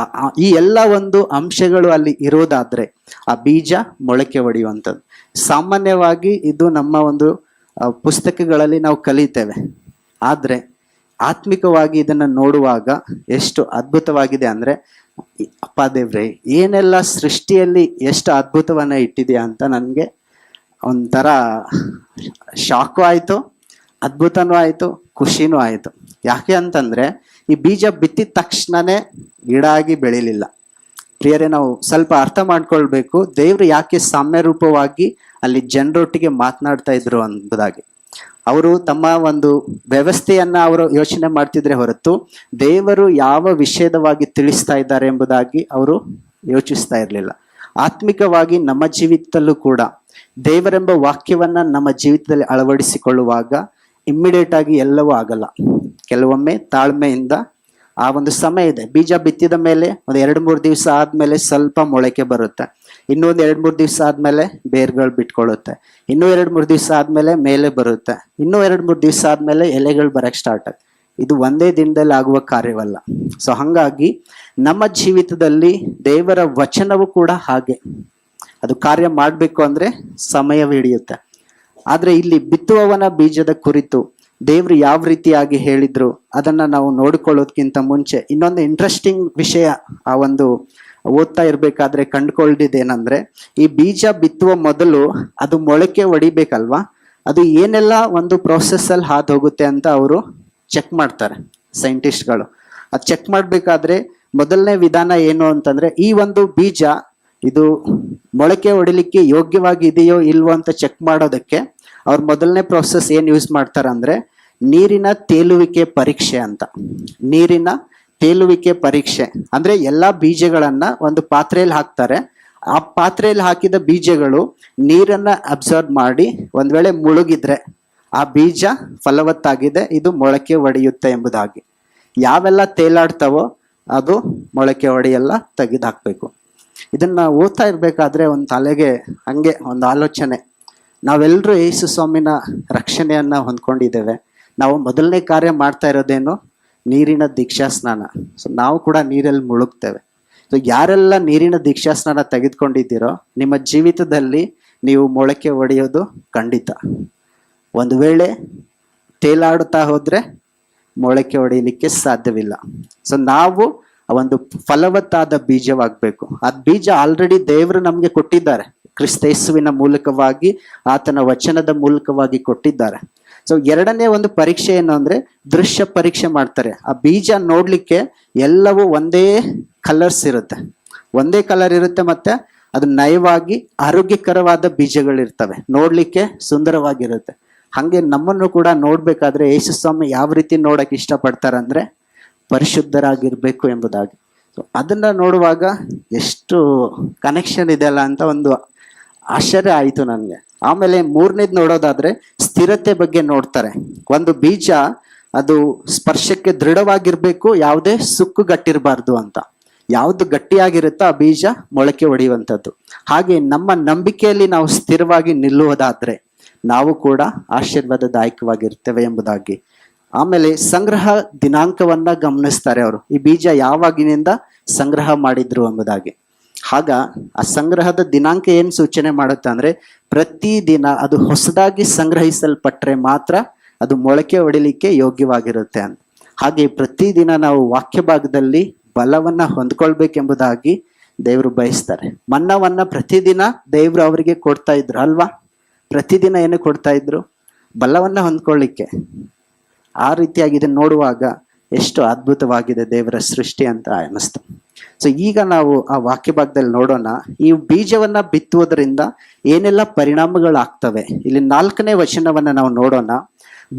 ಈ ಎಲ್ಲ ಒಂದು ಅಂಶಗಳು ಅಲ್ಲಿ ಇರೋದಾದ್ರೆ ಆ ಬೀಜ ಮೊಳಕೆ ಹೊಡೆಯುವಂಥದ್ದು. ಸಾಮಾನ್ಯವಾಗಿ ಇದು ನಮ್ಮ ಒಂದು ಪುಸ್ತಕಗಳಲ್ಲಿ ನಾವು ಕಲಿತೇವೆ. ಆದ್ರೆ ಆತ್ಮಿಕವಾಗಿ ಇದನ್ನ ನೋಡುವಾಗ ಎಷ್ಟು ಅದ್ಭುತವಾಗಿದೆ ಅಂದ್ರೆ, ಅಪ್ಪ ದೇವ್ರೆ ಏನೆಲ್ಲ ಸೃಷ್ಟಿಯಲ್ಲಿ ಎಷ್ಟು ಅದ್ಭುತವನ್ನ ಇಟ್ಟಿದೆಯಾ ಅಂತ ನನಗೆ ಒಂಥರ ಶಾಕು ಆಯ್ತು, ಅದ್ಭುತನೂ ಆಯ್ತು, ಖುಷಿನೂ ಆಯ್ತು. ಯಾಕೆ ಅಂತಂದ್ರೆ ಈ ಬೀಜ ಬಿತ್ತಿದ ತಕ್ಷಣನೇ ಗಿಡ ಆಗಿ ಬೆಳಿಲಿಲ್ಲ. ಪ್ರಿಯರೇ, ನಾವು ಸ್ವಲ್ಪ ಅರ್ಥ ಮಾಡ್ಕೊಳ್ಬೇಕು ದೇವ್ರು ಯಾಕೆ ಸಾಮ್ಯ ರೂಪವಾಗಿ ಅಲ್ಲಿ ಜನರೊಟ್ಟಿಗೆ ಮಾತನಾಡ್ತಾ ಇದ್ರು ಎಂಬುದಾಗಿ. ಅವರು ತಮ್ಮ ಒಂದು ವ್ಯವಸ್ಥೆಯನ್ನ ಅವರು ಯೋಚನೆ ಮಾಡ್ತಿದ್ರೆ ಹೊರತು ದೇವರು ಯಾವ ವಿಷಯದವಾಗಿ ತಿಳಿಸ್ತಾ ಇದ್ದಾರೆ ಎಂಬುದಾಗಿ ಅವರು ಯೋಚಿಸ್ತಾ ಇರಲಿಲ್ಲ. ಆತ್ಮಿಕವಾಗಿ ನಮ್ಮ ಜೀವಿತದಲ್ಲೂ ಕೂಡ ದೇವರೆಂಬ ವಾಕ್ಯವನ್ನ ನಮ್ಮ ಜೀವಿತದಲ್ಲಿ ಅಳವಡಿಸಿಕೊಳ್ಳುವಾಗ ಇಮ್ಮಿಡಿಯೇಟ್ ಆಗಿ ಎಲ್ಲವೂ ಆಗಲ್ಲ. ಕೆಲವೊಮ್ಮೆ ತಾಳ್ಮೆಯಿಂದ ಆ ಒಂದು ಸಮಯ ಇದೆ. ಬೀಜ ಬಿತ್ತಿದ ಮೇಲೆ ಒಂದು 2-3 ದಿವಸ ಆದ್ಮೇಲೆ ಸ್ವಲ್ಪ ಮೊಳಕೆ ಬರುತ್ತೆ. ಇನ್ನೊಂದು 2-3 ದಿವಸ ಆದ್ಮೇಲೆ ಬೇರ್ಗಳು ಬಿಟ್ಕೊಳ್ಳುತ್ತೆ. ಇನ್ನೂ 2-3 ದಿವಸ ಆದ್ಮೇಲೆ ಮೇಲೆ ಬರುತ್ತೆ. ಇನ್ನೂ 2-3 ದಿವಸ ಆದ್ಮೇಲೆ ಎಲೆಗಳು ಬರಕ್ ಸ್ಟಾರ್ಟ್ ಆಗುತ್ತೆ. ಇದು ಒಂದೇ ದಿನದಲ್ಲಿ ಆಗುವ ಕಾರ್ಯವಲ್ಲ. ಸೊ ಹಾಗಾಗಿ ನಮ್ಮ ಜೀವಿತದಲ್ಲಿ ದೇವರ ವಚನವು ಕೂಡ ಹಾಗೆ, ಅದು ಕಾರ್ಯ ಮಾಡಬೇಕು ಅಂದ್ರೆ ಸಮಯ ಹಿಡಿಯುತ್ತೆ. ಆದ್ರೆ ಇಲ್ಲಿ ಬಿತ್ತುವವನ ಬೀಜದ ಕುರಿತು ದೇವ್ರು ಯಾವ ರೀತಿಯಾಗಿ ಹೇಳಿದ್ರು ಅದನ್ನ ನಾವು ನೋಡಿಕೊಳ್ಳೋದಕ್ಕಿಂತ ಮುಂಚೆ ಇನ್ನೊಂದು ಇಂಟ್ರೆಸ್ಟಿಂಗ್ ವಿಷಯ ಆ ಒಂದು ಓದ್ತಾ ಇರ್ಬೇಕಾದ್ರೆ ಕಂಡುಕೊಳ್ಳಿದ್ದೇನಂದ್ರೆ, ಈ ಬೀಜ ಬಿತ್ತುವ ಮೊದಲು ಅದು ಮೊಳಕೆ ಹೊಡಿಬೇಕಲ್ವಾ, ಅದು ಏನೆಲ್ಲ ಒಂದು ಪ್ರೊಸೆಸ್ ಅಲ್ಲಿ ಹಾದು ಹೋಗುತ್ತೆ ಅಂತ ಅವರು ಚೆಕ್ ಮಾಡ್ತಾರೆ ಸೈಂಟಿಸ್ಟ್ಗಳು. ಅದು ಚೆಕ್ ಮಾಡ್ಬೇಕಾದ್ರೆ ಮೊದಲನೇ ವಿಧಾನ ಏನು ಅಂತಂದ್ರೆ, ಈ ಒಂದು ಬೀಜ ಇದು ಮೊಳಕೆ ಹೊಡಿಲಿಕ್ಕೆ ಯೋಗ್ಯವಾಗಿ ಇದೆಯೋ ಇಲ್ವೋ ಅಂತ ಚೆಕ್ ಮಾಡೋದಕ್ಕೆ ಅವ್ರು ಮೊದಲನೇ ಪ್ರೊಸೆಸ್ ಏನ್ ಯೂಸ್ ಮಾಡ್ತಾರೆ ಅಂದ್ರೆ ನೀರಿನ ತೇಲುವಿಕೆ ಪರೀಕ್ಷೆ ಅಂತ. ನೀರಿನ ತೇಲುವಿಕೆ ಪರೀಕ್ಷೆ ಅಂದ್ರೆ ಎಲ್ಲಾ ಬೀಜಗಳನ್ನ ಒಂದು ಪಾತ್ರೆಯಲ್ಲಿ ಹಾಕ್ತಾರೆ. ಆ ಪಾತ್ರೆಯಲ್ಲಿ ಹಾಕಿದ ಬೀಜಗಳು ನೀರನ್ನ ಅಬ್ಸರ್ವ್ ಮಾಡಿ ಒಂದ್ ವೇಳೆ ಮುಳುಗಿದ್ರೆ ಆ ಬೀಜ ಫಲವತ್ತಾಗಿದೆ, ಇದು ಮೊಳಕೆ ಹೊಡೆಯುತ್ತೆ ಎಂಬುದಾಗಿ. ಯಾವೆಲ್ಲ ತೇಲಾಡ್ತಾವೋ ಅದು ಮೊಳಕೆ ಹೊಡೆಯೆಲ್ಲ ತೆಗೆದು ಹಾಕ್ಬೇಕು. ಇದನ್ನ ಓದ್ತಾ ಇರ್ಬೇಕಾದ್ರೆ ಒಂದು ತಲೆಗೆ ಹಂಗೆ ಒಂದು ಆಲೋಚನೆ, ನಾವೆಲ್ಲರೂ ಯೇಸು ಸ್ವಾಮಿನ ರಕ್ಷಣೆಯನ್ನ ಹೊಂದ್ಕೊಂಡಿದ್ದೇವೆ. ನಾವು ಮೊದಲನೇ ಕಾರ್ಯ ಮಾಡ್ತಾ ಇರೋದೇನು, ನೀರಿನ ದೀಕ್ಷಾ ಸ್ನಾನ. ಸೊ ನಾವು ಕೂಡ ನೀರಲ್ಲಿ ಮುಳುಗ್ತೇವೆ. ಸೊ ಯಾರೆಲ್ಲ ನೀರಿನ ದೀಕ್ಷಾ ಸ್ನಾನ ತೆಗೆದುಕೊಂಡಿದ್ದೀರೋ ನಿಮ್ಮ ಜೀವಿತದಲ್ಲಿ ನೀವು ಮೊಳಕೆ ಹೊಡೆಯೋದು ಖಂಡಿತ. ಒಂದು ವೇಳೆ ತೇಲಾಡುತ್ತಾ ಹೋದ್ರೆ ಮೊಳಕೆ ಹೊಡೆಯಲಿಕ್ಕೆ ಸಾಧ್ಯವಿಲ್ಲ. ಸೊ ನಾವು ಒಂದು ಫಲವತ್ತಾದ ಬೀಜವಾಗಬೇಕು. ಆ ಬೀಜ ಆಲ್ರೆಡಿ ದೇವರು ನಮ್ಗೆ ಕೊಟ್ಟಿದ್ದಾರೆ, ಕ್ರಿಸ್ತೇಸುವಿನ ಮೂಲಕವಾಗಿ, ಆತನ ವಚನದ ಮೂಲಕವಾಗಿ ಕೊಟ್ಟಿದ್ದಾರೆ. ಸೊ ಎರಡನೇ ಒಂದು ಪರೀಕ್ಷೆ ಏನು ಅಂದ್ರೆ ದೃಶ್ಯ ಪರೀಕ್ಷೆ ಮಾಡ್ತಾರೆ. ಆ ಬೀಜ ನೋಡ್ಲಿಕ್ಕೆ ಎಲ್ಲವೂ ಒಂದೇ ಕಲರ್ಸ್ ಇರುತ್ತೆ, ಒಂದೇ ಕಲರ್ ಇರುತ್ತೆ, ಮತ್ತೆ ಅದು ನಯವಾಗಿ ಆರೋಗ್ಯಕರವಾದ ಬೀಜಗಳಿರ್ತವೆ, ನೋಡ್ಲಿಕ್ಕೆ ಸುಂದರವಾಗಿರುತ್ತೆ. ಹಂಗೆ ನಮ್ಮನ್ನು ಕೂಡ ನೋಡ್ಬೇಕಾದ್ರೆ ಯೇಸು ಸ್ವಾಮಿ ಯಾವ ರೀತಿ ನೋಡಕ್ ಇಷ್ಟಪಡ್ತಾರಂದ್ರೆ ಪರಿಶುದ್ಧರಾಗಿರ್ಬೇಕು ಎಂಬುದಾಗಿ. ಸೊ ಅದನ್ನ ನೋಡುವಾಗ ಎಷ್ಟು ಕನೆಕ್ಷನ್ ಇದೆಯಲ್ಲ ಅಂತ ಒಂದು ಆಶ್ಚರ್ಯ ಆಯಿತು ನನಗೆ. ಆಮೇಲೆ ಮೂರನೇದು ನೋಡೋದಾದ್ರೆ ಸ್ಥಿರತೆ ಬಗ್ಗೆ ನೋಡ್ತಾರೆ. ಒಂದು ಬೀಜ ಅದು ಸ್ಪರ್ಶಕ್ಕೆ ದೃಢವಾಗಿರ್ಬೇಕು, ಯಾವುದೇ ಸುಕ್ಕು ಗಟ್ಟಿರಬಾರ್ದು ಅಂತ. ಯಾವ್ದು ಗಟ್ಟಿಯಾಗಿರುತ್ತೋ ಆ ಬೀಜ ಮೊಳಕೆ ಹೊಡೆಯುವಂಥದ್ದು. ಹಾಗೆ ನಮ್ಮ ನಂಬಿಕೆಯಲ್ಲಿ ನಾವು ಸ್ಥಿರವಾಗಿ ನಿಲ್ಲುವುದಾದ್ರೆ ನಾವು ಕೂಡ ಆಶೀರ್ವಾದದಾಯಕವಾಗಿರ್ತೇವೆ ಎಂಬುದಾಗಿ. ಆಮೇಲೆ ಸಂಗ್ರಹ ದಿನಾಂಕವನ್ನ ಗಮನಿಸ್ತಾರೆ ಅವರು, ಈ ಬೀಜ ಯಾವಾಗಿನಿಂದ ಸಂಗ್ರಹ ಮಾಡಿದ್ರು ಎಂಬುದಾಗಿ. ಆಗ ಆ ಸಂಗ್ರಹದ ದಿನಾಂಕ ಏನ್ ಸೂಚನೆ ಮಾಡುತ್ತೆ ಅಂದ್ರೆ ಪ್ರತಿದಿನ ಅದು ಹೊಸದಾಗಿ ಸಂಗ್ರಹಿಸಲ್ಪಟ್ರೆ ಮಾತ್ರ ಅದು ಮೊಳಕೆ ಹೊಡಿಲಿಕ್ಕೆ ಯೋಗ್ಯವಾಗಿರುತ್ತೆ ಅಂತ. ಹಾಗೆ ಪ್ರತಿದಿನ ನಾವು ವಾಕ್ಯ ಭಾಗದಲ್ಲಿ ಬಲವನ್ನ ಹೊಂದ್ಕೊಳ್ಬೇಕೆಂಬುದಾಗಿ ದೇವರು ಬಯಸ್ತಾರೆ. ಮನ್ನವನ್ನ ಪ್ರತಿದಿನ ದೇವರು ಅವರಿಗೆ ಕೊಡ್ತಾ ಇದ್ರು ಅಲ್ವಾ? ಪ್ರತಿದಿನ ಏನು ಕೊಡ್ತಾ ಇದ್ರು? ಬಲವನ್ನ ಹೊಂದ್ಕೊಳ್ಳಿಕ್ಕೆ. ಆ ರೀತಿಯಾಗಿ ಇದನ್ನ ನೋಡುವಾಗ ಎಷ್ಟು ಅದ್ಭುತವಾಗಿದೆ ದೇವರ ಸೃಷ್ಟಿ ಅಂತ ಅನ್ನಿಸ್ತು. ಸೊ ಈಗ ನಾವು ಆ ವಾಕ್ಯ ಭಾಗದಲ್ಲಿ ನೋಡೋಣ, ಈ ಬೀಜವನ್ನ ಬಿತ್ತುವುದರಿಂದ ಏನೆಲ್ಲ ಪರಿಣಾಮಗಳಾಗ್ತವೆ. ಇಲ್ಲಿ 4ನೇ ವಚನವನ್ನ ನಾವು ನೋಡೋಣ.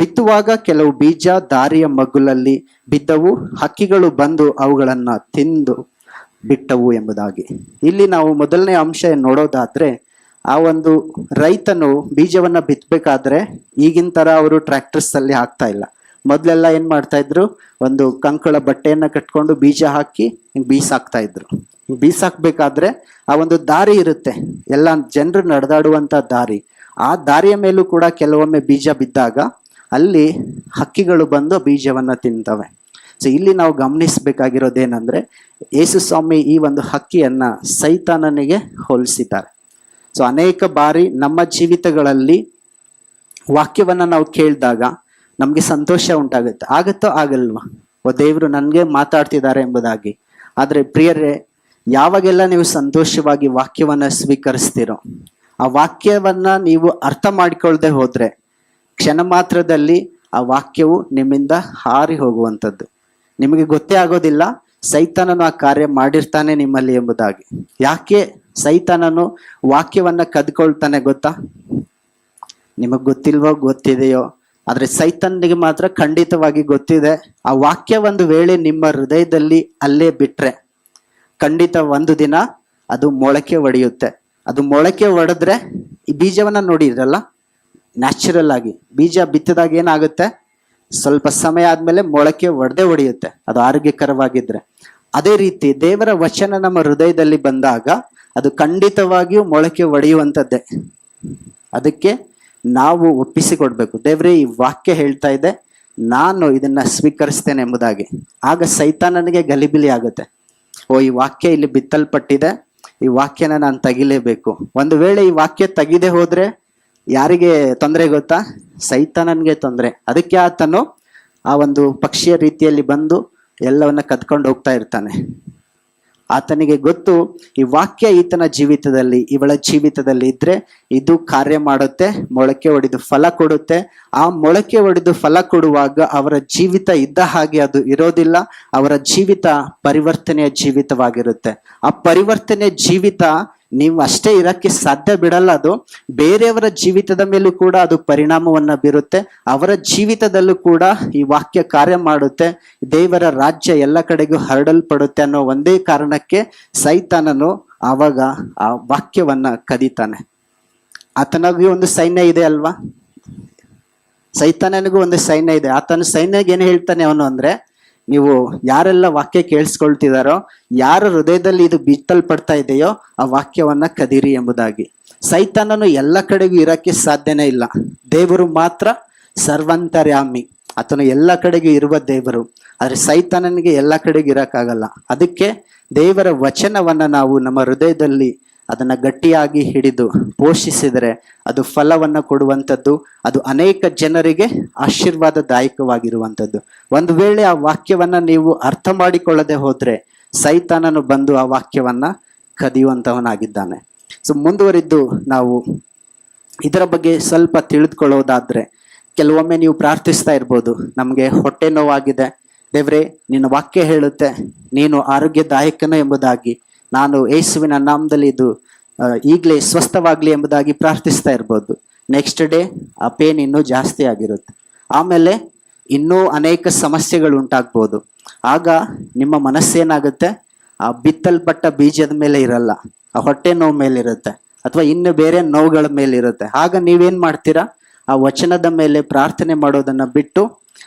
ಬಿತ್ತುವಾಗ ಕೆಲವು ಬೀಜ ದಾರಿಯ ಮಗ್ಗುಲಲ್ಲಿ ಬಿದ್ದವು, ಹಕ್ಕಿಗಳು ಬಂದು ಅವುಗಳನ್ನ ತಿಂದು ಬಿಟ್ಟವು ಎಂಬುದಾಗಿ. ಇಲ್ಲಿ ನಾವು ಮೊದಲನೇ ಅಂಶ ನೋಡೋದಾದ್ರೆ, ಆ ಒಂದು ರೈತನು ಬೀಜವನ್ನ ಬಿತ್ತಬೇಕಾದ್ರೆ ಈಗಿನ ತರ ಅವರು ಟ್ರ್ಯಾಕ್ಟರ್ಸ್ ಅಲ್ಲಿ ಹಾಕ್ತಾ ಇಲ್ಲ. ಮೊದ್ಲೆಲ್ಲ ಏನ್ ಮಾಡ್ತಾ ಇದ್ರು, ಒಂದು ಕಂಕಳ ಬಟ್ಟೆಯನ್ನ ಕಟ್ಕೊಂಡು ಬೀಜ ಹಾಕಿ ಬೀಸಾಕ್ತಾ ಇದ್ರು. ಬೀಸಾಕ್ಬೇಕಾದ್ರೆ ಆ ಒಂದು ದಾರಿ ಇರುತ್ತೆ, ಎಲ್ಲ ಜನರು ನಡೆದಾಡುವಂತ ದಾರಿ. ಆ ದಾರಿಯ ಮೇಲೂ ಕೂಡ ಕೆಲವೊಮ್ಮೆ ಬೀಜ ಬಿದ್ದಾಗ ಅಲ್ಲಿ ಹಕ್ಕಿಗಳು ಬಂದು ಬೀಜವನ್ನ ತಿಂತವೆ. ಸೊ ಇಲ್ಲಿ ನಾವು ಗಮನಿಸಬೇಕಾಗಿರೋದೇನಂದ್ರೆ, ಯೇಸು ಸ್ವಾಮಿ ಈ ಒಂದು ಹಕ್ಕಿಯನ್ನ ಸೈತಾನನಿಗೆ ಹೋಲಿಸಿದ್ದಾರೆ. ಸೊ ಅನೇಕ ಬಾರಿ ನಮ್ಮ ಜೀವಿತಗಳಲ್ಲಿ ವಾಕ್ಯವನ್ನ ನಾವು ಕೇಳಿದಾಗ ನಮ್ಗೆ ಸಂತೋಷ ಉಂಟಾಗುತ್ತೆ. ಆಗತ್ತೋ ಆಗಲ್ವಾ, ದೇವರು ನನ್ಗೆ ಮಾತಾಡ್ತಿದ್ದಾರೆ ಎಂಬುದಾಗಿ. ಆದ್ರೆ ಪ್ರಿಯರೇ, ಯಾವಾಗೆಲ್ಲ ನೀವು ಸಂತೋಷವಾಗಿ ವಾಕ್ಯವನ್ನ ಸ್ವೀಕರಿಸ್ತೀರೋ, ಆ ವಾಕ್ಯವನ್ನ ನೀವು ಅರ್ಥ ಮಾಡಿಕೊಳ್ಳದೆ ಹೋದ್ರೆ ಕ್ಷಣ ಮಾತ್ರದಲ್ಲಿ ಆ ವಾಕ್ಯವು ನಿಮ್ಮಿಂದ ಹಾರಿ ಹೋಗುವಂಥದ್ದು. ನಿಮಗೆ ಗೊತ್ತೇ ಆಗೋದಿಲ್ಲ ಸೈತಾನನು ಆ ಕಾರ್ಯ ಮಾಡಿರ್ತಾನೆ ನಿಮ್ಮಲ್ಲಿ ಎಂಬುದಾಗಿ. ಯಾಕೆ ಸೈತಾನನು ವಾಕ್ಯವನ್ನ ಕದ್ಕೊಳ್ತಾನೆ ಗೊತ್ತಾ? ನಿಮಗ್ ಗೊತ್ತಿಲ್ವೋ ಗೊತ್ತಿದೆಯೋ, ಆದ್ರೆ ಸೈತಾನಿಗೆ ಮಾತ್ರ ಖಂಡಿತವಾಗಿ ಗೊತ್ತಿದೆ. ಆ ವಾಕ್ಯ ಒಂದು ವೇಳೆ ನಿಮ್ಮ ಹೃದಯದಲ್ಲಿ ಅಲ್ಲೇ ಬಿಟ್ರೆ ಖಂಡಿತ ಒಂದು ದಿನ ಅದು ಮೊಳಕೆ ಒಡೆಯುತ್ತೆ. ಅದು ಮೊಳಕೆ ಒಡೆದ್ರೆ ಈ ಬೀಜವನ್ನ ನೋಡಿದ್ರಲ್ಲ, ನ್ಯಾಚುರಲ್ ಆಗಿ ಬೀಜ ಬಿತ್ತಿದಾಗ ಏನಾಗುತ್ತೆ, ಸ್ವಲ್ಪ ಸಮಯ ಆದ್ಮೇಲೆ ಮೊಳಕೆ ಒಡೆಯುತ್ತೆ, ಅದು ಆರೋಗ್ಯಕರವಾಗಿದ್ರೆ. ಅದೇ ರೀತಿ ದೇವರ ವಚನ ನಮ್ಮ ಹೃದಯದಲ್ಲಿ ಬಂದಾಗ ಅದು ಖಂಡಿತವಾಗಿಯೂ ಮೊಳಕೆ ಒಡೆಯುವಂಥದ್ದೇ. ಅದಕ್ಕೆ ನಾವು ಒಪ್ಪಿಸಿಕೊಡ್ಬೇಕು, ದೇವ್ರೇ ಈ ವಾಕ್ಯ ಹೇಳ್ತಾ ಇದೆ, ನಾನು ಇದನ್ನ ಸ್ವೀಕರಿಸ್ತೇನೆ ಎಂಬುದಾಗಿ. ಆಗ ಸೈತಾನನಿಗೆ ಗಲಿಬಿಲಿ ಆಗುತ್ತೆ. ಓ, ಈ ವಾಕ್ಯ ಇಲ್ಲಿ ಬಿತ್ತಲ್ಪಟ್ಟಿದೆ, ಈ ವಾಕ್ಯನ ನಾನು ತೆಗಿಲೇಬೇಕು. ಒಂದು ವೇಳೆ ಈ ವಾಕ್ಯ ತೆಗಿದೆ ಹೋದ್ರೆ ಯಾರಿಗೆ ತೊಂದರೆ ಗೊತ್ತಾ? ಸೈತಾನನ್ಗೆ ತೊಂದರೆ. ಅದಕ್ಕೆ ಆತನು ಆ ಒಂದು ಪಕ್ಷಿಯ ರೀತಿಯಲ್ಲಿ ಬಂದು ಎಲ್ಲವನ್ನ ಕದ್ಕೊಂಡು ಹೋಗ್ತಾ ಇರ್ತಾನೆ. ಆತನಿಗೆ ಗೊತ್ತು, ಈ ವಾಕ್ಯ ಈತನ ಜೀವಿತದಲ್ಲಿ, ಇವಳ ಜೀವಿತದಲ್ಲಿ ಇದ್ರೆ ಇದು ಕಾರ್ಯ ಮಾಡುತ್ತೆ, ಮೊಳಕೆ ಒಡೆದು ಫಲ ಕೊಡುತ್ತೆ. ಆ ಮೊಳಕೆ ಒಡೆದು ಫಲ ಕೊಡುವಾಗ ಅವರ ಜೀವಿತ ಇದ್ದ ಹಾಗೆ ಅದು ಇರೋದಿಲ್ಲ. ಅವರ ಜೀವಿತ ಪರಿವರ್ತನೆಯ ಜೀವಿತವಾಗಿರುತ್ತೆ. ಆ ಪರಿವರ್ತನೆಯ ಜೀವಿತ ನೀವು ಅಷ್ಟೇ ಇರಕ್ಕೆ ಸಾಧ್ಯ ಬಿಡಲ್ಲ, ಅದು ಬೇರೆಯವರ ಜೀವಿತದ ಮೇಲೂ ಕೂಡ ಅದು ಪರಿಣಾಮವನ್ನ ಬೀರುತ್ತೆ. ಅವರ ಜೀವಿತದಲ್ಲೂ ಕೂಡ ಈ ವಾಕ್ಯ ಕಾರ್ಯ ಮಾಡುತ್ತೆ. ದೇವರ ರಾಜ್ಯ ಎಲ್ಲ ಕಡೆಗೂ ಹರಡಲ್ಪಡುತ್ತೆ ಅನ್ನೋ ಒಂದೇ ಕಾರಣಕ್ಕೆ ಸೈತಾನನು ಆವಾಗ ಆ ವಾಕ್ಯವನ್ನ ಕದೀತಾನೆ. ಆತನಿಗೂ ಒಂದು ಸೈನ್ಯ ಇದೆ ಅಲ್ವಾ, ಸೈತಾನನಿಗೂ ಒಂದು ಸೈನ್ಯ ಇದೆ. ಆತನ ಸೈನ್ಯಗೆ ಏನು ಹೇಳ್ತಾನೆ ಅವನು ಅಂದ್ರೆ, ನೀವು ಯಾರೆಲ್ಲ ವಾಕ್ಯ ಕೇಳಿಸ್ಕೊಳ್ತಿದಾರೋ, ಯಾರ ಹೃದಯದಲ್ಲಿ ಇದು ಬಿತ್ತಲ್ಪಡ್ತಾ ಇದೆಯೋ ಆ ವಾಕ್ಯವನ್ನ ಕದೀರಿ ಎಂಬುದಾಗಿ. ಸೈತಾನನು ಎಲ್ಲ ಕಡೆಗೂ ಇರಕ್ಕೆ ಸಾಧ್ಯನೇ ಇಲ್ಲ. ದೇವರು ಮಾತ್ರ ಸರ್ವಂತರ್ಯಾಮಿ, ಆತನು ಎಲ್ಲ ಕಡೆಗೂ ಇರುವ ದೇವರು. ಆದ್ರೆ ಸೈತಾನನಿಗೆ ಎಲ್ಲ ಕಡೆಗೂ ಇರಕ್ಕಾಗಲ್ಲ. ಅದಕ್ಕೆ ದೇವರ ವಚನವನ್ನ ನಾವು ನಮ್ಮ ಹೃದಯದಲ್ಲಿ ಅದನ್ನ ಗಟ್ಟಿಯಾಗಿ ಹಿಡಿದು ಪೋಷಿಸಿದರೆ ಅದು ಫಲವನ್ನ ಕೊಡುವಂಥದ್ದು, ಅದು ಅನೇಕ ಜನರಿಗೆ ಆಶೀರ್ವಾದದಾಯಕವಾಗಿರುವಂಥದ್ದು. ಒಂದು ವೇಳೆ ಆ ವಾಕ್ಯವನ್ನ ನೀವು ಅರ್ಥ ಮಾಡಿಕೊಳ್ಳದೆ ಹೋದ್ರೆ ಸೈತಾನನು ಬಂದು ಆ ವಾಕ್ಯವನ್ನ ಕದಿಯುವಂತವನಾಗಿದ್ದಾನೆ. ಸೊ ಮುಂದುವರಿದ್ದು ನಾವು ಇದರ ಬಗ್ಗೆ ಸ್ವಲ್ಪ ತಿಳಿದುಕೊಳ್ಳೋದಾದ್ರೆ, ಕೆಲವೊಮ್ಮೆ ನೀವು ಪ್ರಾರ್ಥಿಸ್ತಾ ಇರ್ಬೋದು, ನಮಗೆ ಹೊಟ್ಟೆ ನೋವಾಗಿದೆ, ದೇವ್ರೆ ನಿನ್ನ ವಾಕ್ಯ ಹೇಳುತ್ತೆ ನೀನು ಆರೋಗ್ಯದಾಯಕನು ಎಂಬುದಾಗಿ, ನಾನು ಯೇಸುವಿನ ನಾಮದಲ್ಲಿ ಇದು ಈಗಲೇ ಸ್ವಸ್ಥವಾಗ್ಲಿ ಎಂಬುದಾಗಿ ಪ್ರಾರ್ಥಿಸ್ತಾ ಇರ್ಬೋದು. ನೆಕ್ಸ್ಟ್ ಡೇ ಆ ಪೇನ್ ಇನ್ನೂ ಜಾಸ್ತಿ ಆಗಿರುತ್ತೆ. ಆಮೇಲೆ ಇನ್ನೂ ಅನೇಕ ಸಮಸ್ಯೆಗಳು ಉಂಟಾಗ್ಬೋದು. ಆಗ ನಿಮ್ಮ ಮನಸ್ಸೇನಾಗುತ್ತೆ, ಆ ಬಿತ್ತಲ್ಪಟ್ಟ ಬೀಜದ ಮೇಲೆ ಇರಲ್ಲ, ಆ ಹೊಟ್ಟೆ ನೋವು ಮೇಲಿರುತ್ತೆ, ಅಥವಾ ಇನ್ನು ಬೇರೆ ನೋವುಗಳ ಮೇಲಿರುತ್ತೆ. ಆಗ ನೀವೇನ್ ಮಾಡ್ತೀರಾ, ಆ ವಚನದ ಮೇಲೆ ಪ್ರಾರ್ಥನೆ ಮಾಡೋದನ್ನ ಬಿಟ್ಟು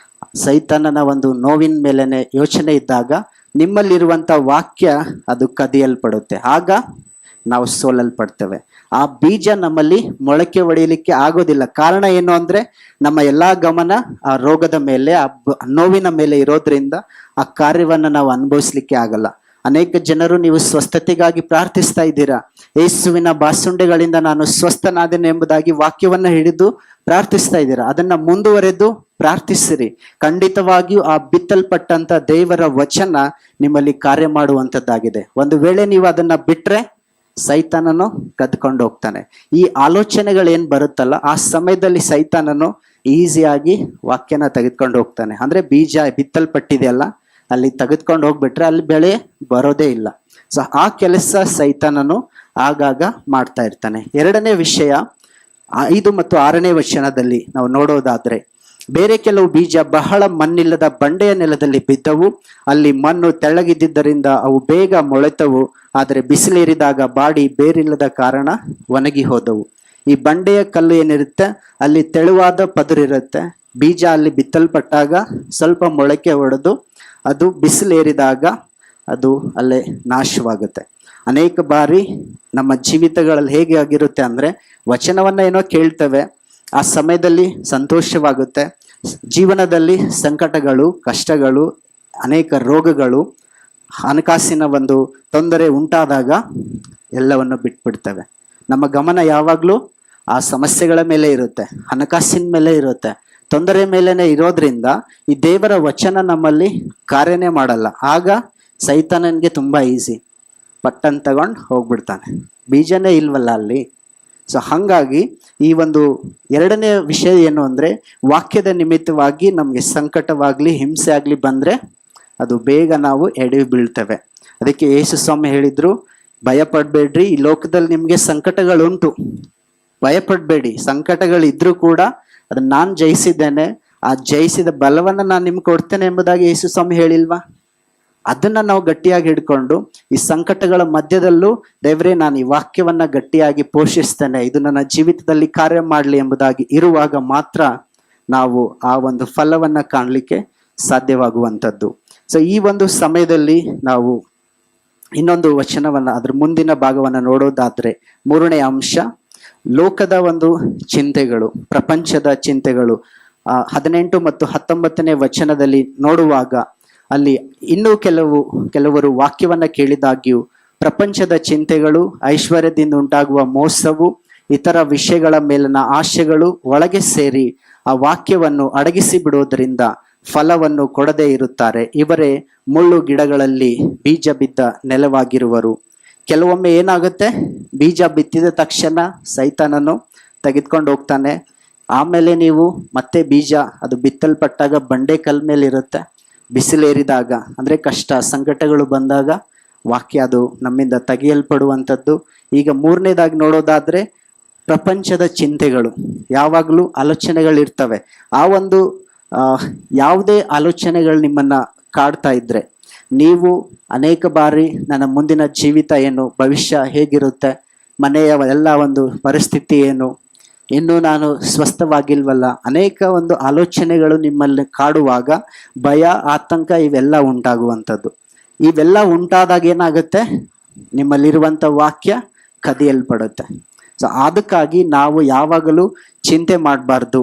ಸೈತಾನನ ಒಂದು ನೋವಿನ ಮೇಲೆನೆ ಯೋಚನೆ ಇದ್ದಾಗ ನಿಮ್ಮಲ್ಲಿರುವಂತ ವಾಕ್ಯ ಅದು ಕದಿಯಲ್ಪಡುತ್ತೆ. ಆಗ ನಾವು ಸೋಲಲ್ಪಡ್ತೇವೆ. ಆ ಬೀಜ ನಮ್ಮಲ್ಲಿ ಮೊಳಕೆ ಒಡೆಯಲಿಕ್ಕೆ ಆಗೋದಿಲ್ಲ. ಕಾರಣ ಏನು ಅಂದ್ರೆ, ನಮ್ಮ ಎಲ್ಲಾ ಗಮನ ಆ ರೋಗದ ಮೇಲೆ, ಆ ನೋವಿನ ಮೇಲೆ ಇರೋದ್ರಿಂದ ಆ ಕಾರ್ಯವನ್ನ ನಾವು ಅನುಭವಿಸ್ಲಿಕ್ಕೆ ಆಗಲ್ಲ. ಅನೇಕ ಜನರು ನೀವು ಸ್ವಸ್ಥತೆಗಾಗಿ ಪ್ರಾರ್ಥಿಸ್ತಾ ಇದ್ದೀರಾ, ಯೇಸುವಿನ ಬಾಸುಂಡೆಗಳಿಂದ ನಾನು ಸ್ವಸ್ಥನಾದೆನು ಎಂಬುದಾಗಿ ವಾಕ್ಯವನ್ನ ಹಿಡಿದು ಪ್ರಾರ್ಥಿಸ್ತಾ ಇದ್ದೀರಾ. ಅದನ್ನ ಮುಂದುವರೆದು ಪ್ರಾರ್ಥಿಸಿರಿ. ಖಂಡಿತವಾಗಿಯೂ ಆ ಬಿತ್ತಲ್ಪಟ್ಟಂತ ದೇವರ ವಚನ ನಿಮ್ಮಲ್ಲಿ ಕಾರ್ಯ ಮಾಡುವಂತದ್ದಾಗಿದೆ. ಒಂದು ವೇಳೆ ನೀವು ಅದನ್ನ ಬಿಟ್ರೆ ಸೈತಾನನು ಕದ್ಕೊಂಡು ಹೋಗ್ತಾನೆ. ಈ ಆಲೋಚನೆಗಳೇನ್ ಬರುತ್ತಲ್ಲ, ಆ ಸಮಯದಲ್ಲಿ ಸೈತಾನನು ಈಸಿಯಾಗಿ ವಾಕ್ಯನ ತೆಗೆದುಕೊಂಡು ಹೋಗ್ತಾನೆ. ಅಂದ್ರೆ ಬೀಜ ಬಿತ್ತಲ್ಪಟ್ಟಿದೆಯಲ್ಲ, ಅಲ್ಲಿ ತೆಗೆದುಕೊಂಡು ಹೋಗ್ಬಿಟ್ರೆ ಅಲ್ಲಿ ಬೆಳೆ ಬರೋದೇ ಇಲ್ಲ. ಸೊ ಆ ಕೆಲಸ ಸೈತಾನನು ಆಗಾಗ ಮಾಡ್ತಾ ಇರ್ತಾನೆ. ಎರಡನೇ ವಿಷಯ 5 ಮತ್ತು 6ನೇ ವಚನದಲ್ಲಿ ನಾವು ನೋಡೋದಾದ್ರೆ, ಬೇರೆ ಕೆಲವು ಬೀಜ ಬಹಳ ಮಣ್ಣಿಲ್ಲದ ಬಂಡೆಯ ನೆಲದಲ್ಲಿ ಬಿದ್ದವು. ಅಲ್ಲಿ ಮಣ್ಣು ತೆಳ್ಳಗಿದ್ದರಿಂದ ಅವು ಬೇಗ ಮೊಳೆತವು, ಆದರೆ ಬಿಸಿಲೇರಿದಾಗ ಬಾಡಿ ಬೇರಿಲ್ಲದ ಕಾರಣ ಒಣಗಿ ಹೋದವು. ಈ ಬಂಡೆಯ ಕಲ್ಲು ಏನಿರುತ್ತೆ, ಅಲ್ಲಿ ತೆಳುವಾದ ಪದರಿರುತ್ತೆ. ಬೀಜ ಅಲ್ಲಿ ಬಿತ್ತಲ್ಪಟ್ಟಾಗ ಸ್ವಲ್ಪ ಮೊಳಕೆ ಹೊಡೆದು ಅದು ಬಿಸಿಲೇರಿದಾಗ ಅದು ಅಲ್ಲೇ ನಾಶವಾಗುತ್ತೆ. ಅನೇಕ ಬಾರಿ ನಮ್ಮ ಜೀವಿತಗಳಲ್ಲಿ ಹೇಗೆ ಆಗಿರುತ್ತೆ ಅಂದ್ರೆ, ವಚನವನ್ನ ಏನೋ ಕೇಳ್ತೇವೆ, ಆ ಸಮಯದಲ್ಲಿ ಸಂತೋಷವಾಗುತ್ತೆ, ಜೀವನದಲ್ಲಿ ಸಂಕಟಗಳು, ಕಷ್ಟಗಳು, ಅನೇಕ ರೋಗಗಳು, ಹಣಕಾಸಿನ ಒಂದು ತೊಂದರೆ ಉಂಟಾದಾಗ ಎಲ್ಲವನ್ನು ಬಿಟ್ಬಿಡ್ತೇವೆ. ನಮ್ಮ ಗಮನ ಯಾವಾಗಲೂ ಆ ಸಮಸ್ಯೆಗಳ ಮೇಲೆ ಇರುತ್ತೆ, ಹಣಕಾಸಿನ ಮೇಲೆ ಇರುತ್ತೆ, ತೊಂದರೆ ಮೇಲೇನೆ ಇರೋದ್ರಿಂದ ಈ ದೇವರ ವಚನ ನಮ್ಮಲ್ಲಿ ಕಾರ್ಯನೇ ಮಾಡಲ್ಲ. ಆಗ ಸೈತಾನನಿಗೆ ತುಂಬಾ ಈಸಿ, ಪಟ್ಟನ್ ತಗೊಂಡು ಹೋಗ್ಬಿಡ್ತಾನೆ, ಬೀಜನೇ ಇಲ್ವಲ್ಲ ಅಲ್ಲಿ. ಸೊ ಹಾಗಾಗಿ ಈ ಒಂದು ಎರಡನೇ ವಿಷಯ ಏನು ಅಂದ್ರೆ, ವಾಕ್ಯದ ನಿಮಿತ್ತವಾಗಿ ನಮ್ಗೆ ಸಂಕಟವಾಗ್ಲಿ ಹಿಂಸೆ ಆಗ್ಲಿ ಬಂದ್ರೆ ಅದು ಬೇಗ ನಾವು ಎಡೆ ಬೀಳ್ತೇವೆ. ಅದಕ್ಕೆ ಯೇಸು ಸ್ವಾಮಿ ಹೇಳಿದ್ರು, ಭಯ ಪಡ್ಬೇಡ್ರಿ, ಈ ಲೋಕದಲ್ಲಿ ನಿಮ್ಗೆ ಸಂಕಟಗಳುಂಟು, ಭಯ ಪಡ್ಬೇಡಿ. ಸಂಕಟಗಳಿದ್ರೂ ಕೂಡ ಅದನ್ನ ನಾನು ಜಯಿಸಿದ್ದೇನೆ, ಆ ಜಯಿಸಿದ ಬಲವನ್ನ ನಾನು ನಿಮ್ಗೆ ಕೊಡ್ತೇನೆ ಎಂಬುದಾಗಿ ಯೇಸು ಸ್ವಾಮಿ ಹೇಳಿಲ್ವಾ? ಅದನ್ನ ನಾವು ಗಟ್ಟಿಯಾಗಿ ಹಿಡ್ಕೊಂಡು ಈ ಸಂಕಟಗಳ ಮಧ್ಯದಲ್ಲೂ ದೇವರೇ ನಾನು ಈ ವಾಕ್ಯವನ್ನ ಗಟ್ಟಿಯಾಗಿ ಪೋಷಿಸ್ತೇನೆ, ಇದು ನನ್ನ ಜೀವಿತದಲ್ಲಿ ಕಾರ್ಯ ಮಾಡಲಿ ಎಂಬುದಾಗಿ ಇರುವಾಗ ಮಾತ್ರ ನಾವು ಆ ಒಂದು ಫಲವನ್ನ ಕಾಣಲಿಕ್ಕೆ ಸಾಧ್ಯವಾಗುವಂಥದ್ದು. ಸೊ ಈ ಒಂದು ಸಮಯದಲ್ಲಿ ನಾವು ಇನ್ನೊಂದು ವಚನವನ್ನ, ಅದ್ರ ಮುಂದಿನ ಭಾಗವನ್ನ ನೋಡೋದಾದ್ರೆ, 3ನೇ ಅಂಶ ಲೋಕದ ಒಂದು ಚಿಂತೆಗಳು, ಪ್ರಪಂಚದ ಚಿಂತೆಗಳು. 18 ಮತ್ತು 19ನೇ ವಚನದಲ್ಲಿ ನೋಡುವಾಗ ಅಲ್ಲಿ ಇನ್ನೂ ಕೆಲವರು ವಾಕ್ಯವನ್ನ ಕೇಳಿದಾಗ್ಯೂ ಪ್ರಪಂಚದ ಚಿಂತೆಗಳು, ಐಶ್ವರ್ಯದಿಂದ ಉಂಟಾಗುವ ಮೋಸವು, ಇತರ ವಿಷಯಗಳ ಮೇಲಿನ ಆಶೆಗಳು ಒಳಗೆ ಸೇರಿ ಆ ವಾಕ್ಯವನ್ನು ಅಡಗಿಸಿ ಬಿಡುವುದರಿಂದ ಫಲವನ್ನು ಕೊಡದೇ ಇರುತ್ತಾರೆ. ಇವರೇ ಮುಳ್ಳು ಗಿಡಗಳಲ್ಲಿ ಬೀಜ ಬಿದ್ದ ನೆಲವಾಗಿರುವರು. ಕೆಲವೊಮ್ಮೆ ಏನಾಗುತ್ತೆ, ಬೀಜ ಬಿತ್ತಿದ ತಕ್ಷಣ ಸೈತಾನನು ತೆಗೆದುಕೊಂಡು ಹೋಗ್ತಾನೆ. ಆಮೇಲೆ ನೀವು ಮತ್ತೆ ಬೀಜ ಅದು ಬಿತ್ತಲ್ಪಟ್ಟಾಗ ಬಂಡೆ ಕಲ್ ಮೇಲೆ ಇರುತ್ತೆ, ಬಿಸಿಲೇರಿದಾಗ ಅಂದ್ರೆ ಕಷ್ಟ ಸಂಕಟಗಳು ಬಂದಾಗ ವಾಕ್ಯ ಅದು ನಮ್ಮಿಂದ ತೆಗೆಯಲ್ಪಡುವಂಥದ್ದು. ಈಗ 3ನೇದಾಗಿ ನೋಡೋದಾದ್ರೆ, ಪ್ರಪಂಚದ ಚಿಂತೆಗಳು, ಯಾವಾಗಲೂ ಆಲೋಚನೆಗಳಿರ್ತವೆ. ಆ ಒಂದು ಯಾವುದೇ ಆಲೋಚನೆಗಳು ನಿಮ್ಮನ್ನ ಕಾಡ್ತಾ ಇದ್ರೆ, ನೀವು ಅನೇಕ ಬಾರಿ ನನ್ನ ಮುಂದಿನ ಜೀವಿತ ಏನು, ಭವಿಷ್ಯ ಹೇಗಿರುತ್ತೆ, ಮನೆಯ ಎಲ್ಲ ಒಂದು ಪರಿಸ್ಥಿತಿ ಏನು, ಇನ್ನೂ ನಾನು ಸ್ವಸ್ಥವಾಗಿಲ್ವಲ್ಲ, ಅನೇಕ ಒಂದು ಆಲೋಚನೆಗಳು ನಿಮ್ಮಲ್ಲಿ ಕಾಡುವಾಗ ಭಯ, ಆತಂಕ ಇವೆಲ್ಲ ಉಂಟಾಗುವಂಥದ್ದು. ಇವೆಲ್ಲ ಉಂಟಾದಾಗ ಏನಾಗುತ್ತೆ, ನಿಮ್ಮಲ್ಲಿರುವಂಥ ವಾಕ್ಯ ಕದಿಯಲ್ಪಡುತ್ತೆ. ಸೊ ಅದಕ್ಕಾಗಿ ನಾವು ಯಾವಾಗಲೂ ಚಿಂತೆ ಮಾಡಬಾರ್ದು.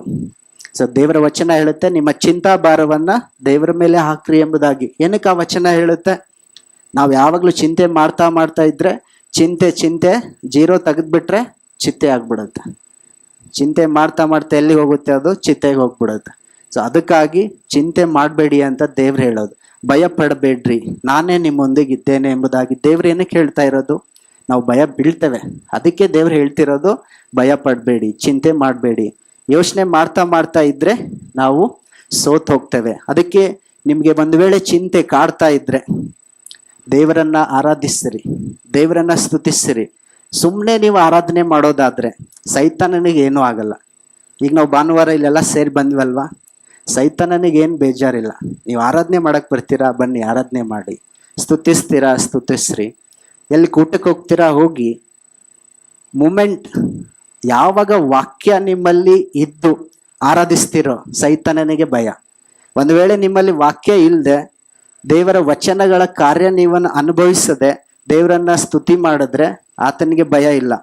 ಸೊ ದೇವರ ವಚನ ಹೇಳುತ್ತೆ, ನಿಮ್ಮ ಚಿಂತಾ ಭಾರವನ್ನ ದೇವರ ಮೇಲೆ ಹಾಕ್ರಿ ಎಂಬುದಾಗಿ. ಏನಕ್ಕೆ ಆ ವಚನ ಹೇಳುತ್ತೆ? ನಾವು ಯಾವಾಗಲೂ ಚಿಂತೆ ಮಾಡ್ತಾ ಇದ್ರೆ ಚಿಂತೆ 0 ತೆಗೆದ್ಬಿಟ್ರೆ ಚಿತ್ತೆ ಆಗ್ಬಿಡುತ್ತೆ. ಚಿಂತೆ ಮಾಡ್ತಾ ಎಲ್ಲಿ ಹೋಗುತ್ತೆ, ಅದು ಚಿತೆಗೆ ಹೋಗ್ಬಿಡುತ್ತೆ. ಸೊ ಅದಕ್ಕಾಗಿ ಚಿಂತೆ ಮಾಡಬೇಡಿ ಅಂತ ದೇವ್ರು ಹೇಳೋದು. ಭಯ ಪಡಬೇಡ್ರಿ, ನಾನೇ ನಿಮ್ಮೊಂದಿಗೆ ಇದ್ದೇನೆ ಎಂಬುದಾಗಿ ದೇವ್ರು ಏನಕ್ಕೆ ಹೇಳ್ತಾ ಇರೋದು? ನಾವು ಭಯ ಬೀಳ್ತೇವೆ, ಅದಕ್ಕೆ ದೇವ್ರು ಹೇಳ್ತಿರೋದು ಭಯ ಪಡಬೇಡಿ, ಚಿಂತೆ ಮಾಡಬೇಡಿ. ಯೋಚನೆ ಮಾಡ್ತಾ ಇದ್ರೆ ನಾವು ಸೋತ್ ಹೋಗ್ತೇವೆ. ಅದಕ್ಕೆ ನಿಮ್ಗೆ ಒಂದು ವೇಳೆ ಚಿಂತೆ ಕಾಡ್ತಾ ಇದ್ರೆ ದೇವರನ್ನ ಆರಾಧಿಸಿರಿ, ದೇವರನ್ನ ಸ್ತುತಿಸಿರಿ. ಸುಮ್ಮನೆ ನೀವು ಆರಾಧನೆ ಮಾಡೋದಾದ್ರೆ ಸೈತಾನನಿಗೆ ಏನೂ ಆಗಲ್ಲ. ಈಗ ನಾವು ಭಾನುವಾರ ಇಲ್ಲೆಲ್ಲ ಸೇರಿ ಬಂದ್ವಲ್ವಾ, ಸೈತಾನನಿಗೆ ಏನು ಬೇಜಾರಿಲ್ಲ. ನೀವು ಆರಾಧನೆ ಮಾಡಕ್ ಬರ್ತೀರಾ, ಬನ್ನಿ ಆರಾಧನೆ ಮಾಡಿ. ಸ್ತುತಿಸ್ತೀರಾ, ಸ್ತುತಿಸ್ರಿ. ಎಲ್ಲಿ ಕೂಟಕ್ಕೆ ಹೋಗ್ತೀರಾ, ಹೋಗಿ. ಮೂಮೆಂಟ್ ಯಾವಾಗ ವಾಕ್ಯ ನಿಮ್ಮಲ್ಲಿ ಇದ್ದು ಆರಾಧಿಸ್ತಿರೋ ಸೈತಾನನಿಗೆ ಭಯ. ಒಂದು ವೇಳೆ ನಿಮ್ಮಲ್ಲಿ ವಾಕ್ಯ ಇಲ್ಲದೆ ದೇವರ ವಚನಗಳ ಕಾರ್ಯ ನೀವನ್ನು ಅನುಭವಿಸದೆ ದೇವರನ್ನ ಸ್ತುತಿ ಮಾಡಿದ್ರೆ ಆತನಿಗೆ ಭಯ ಇಲ್ಲ.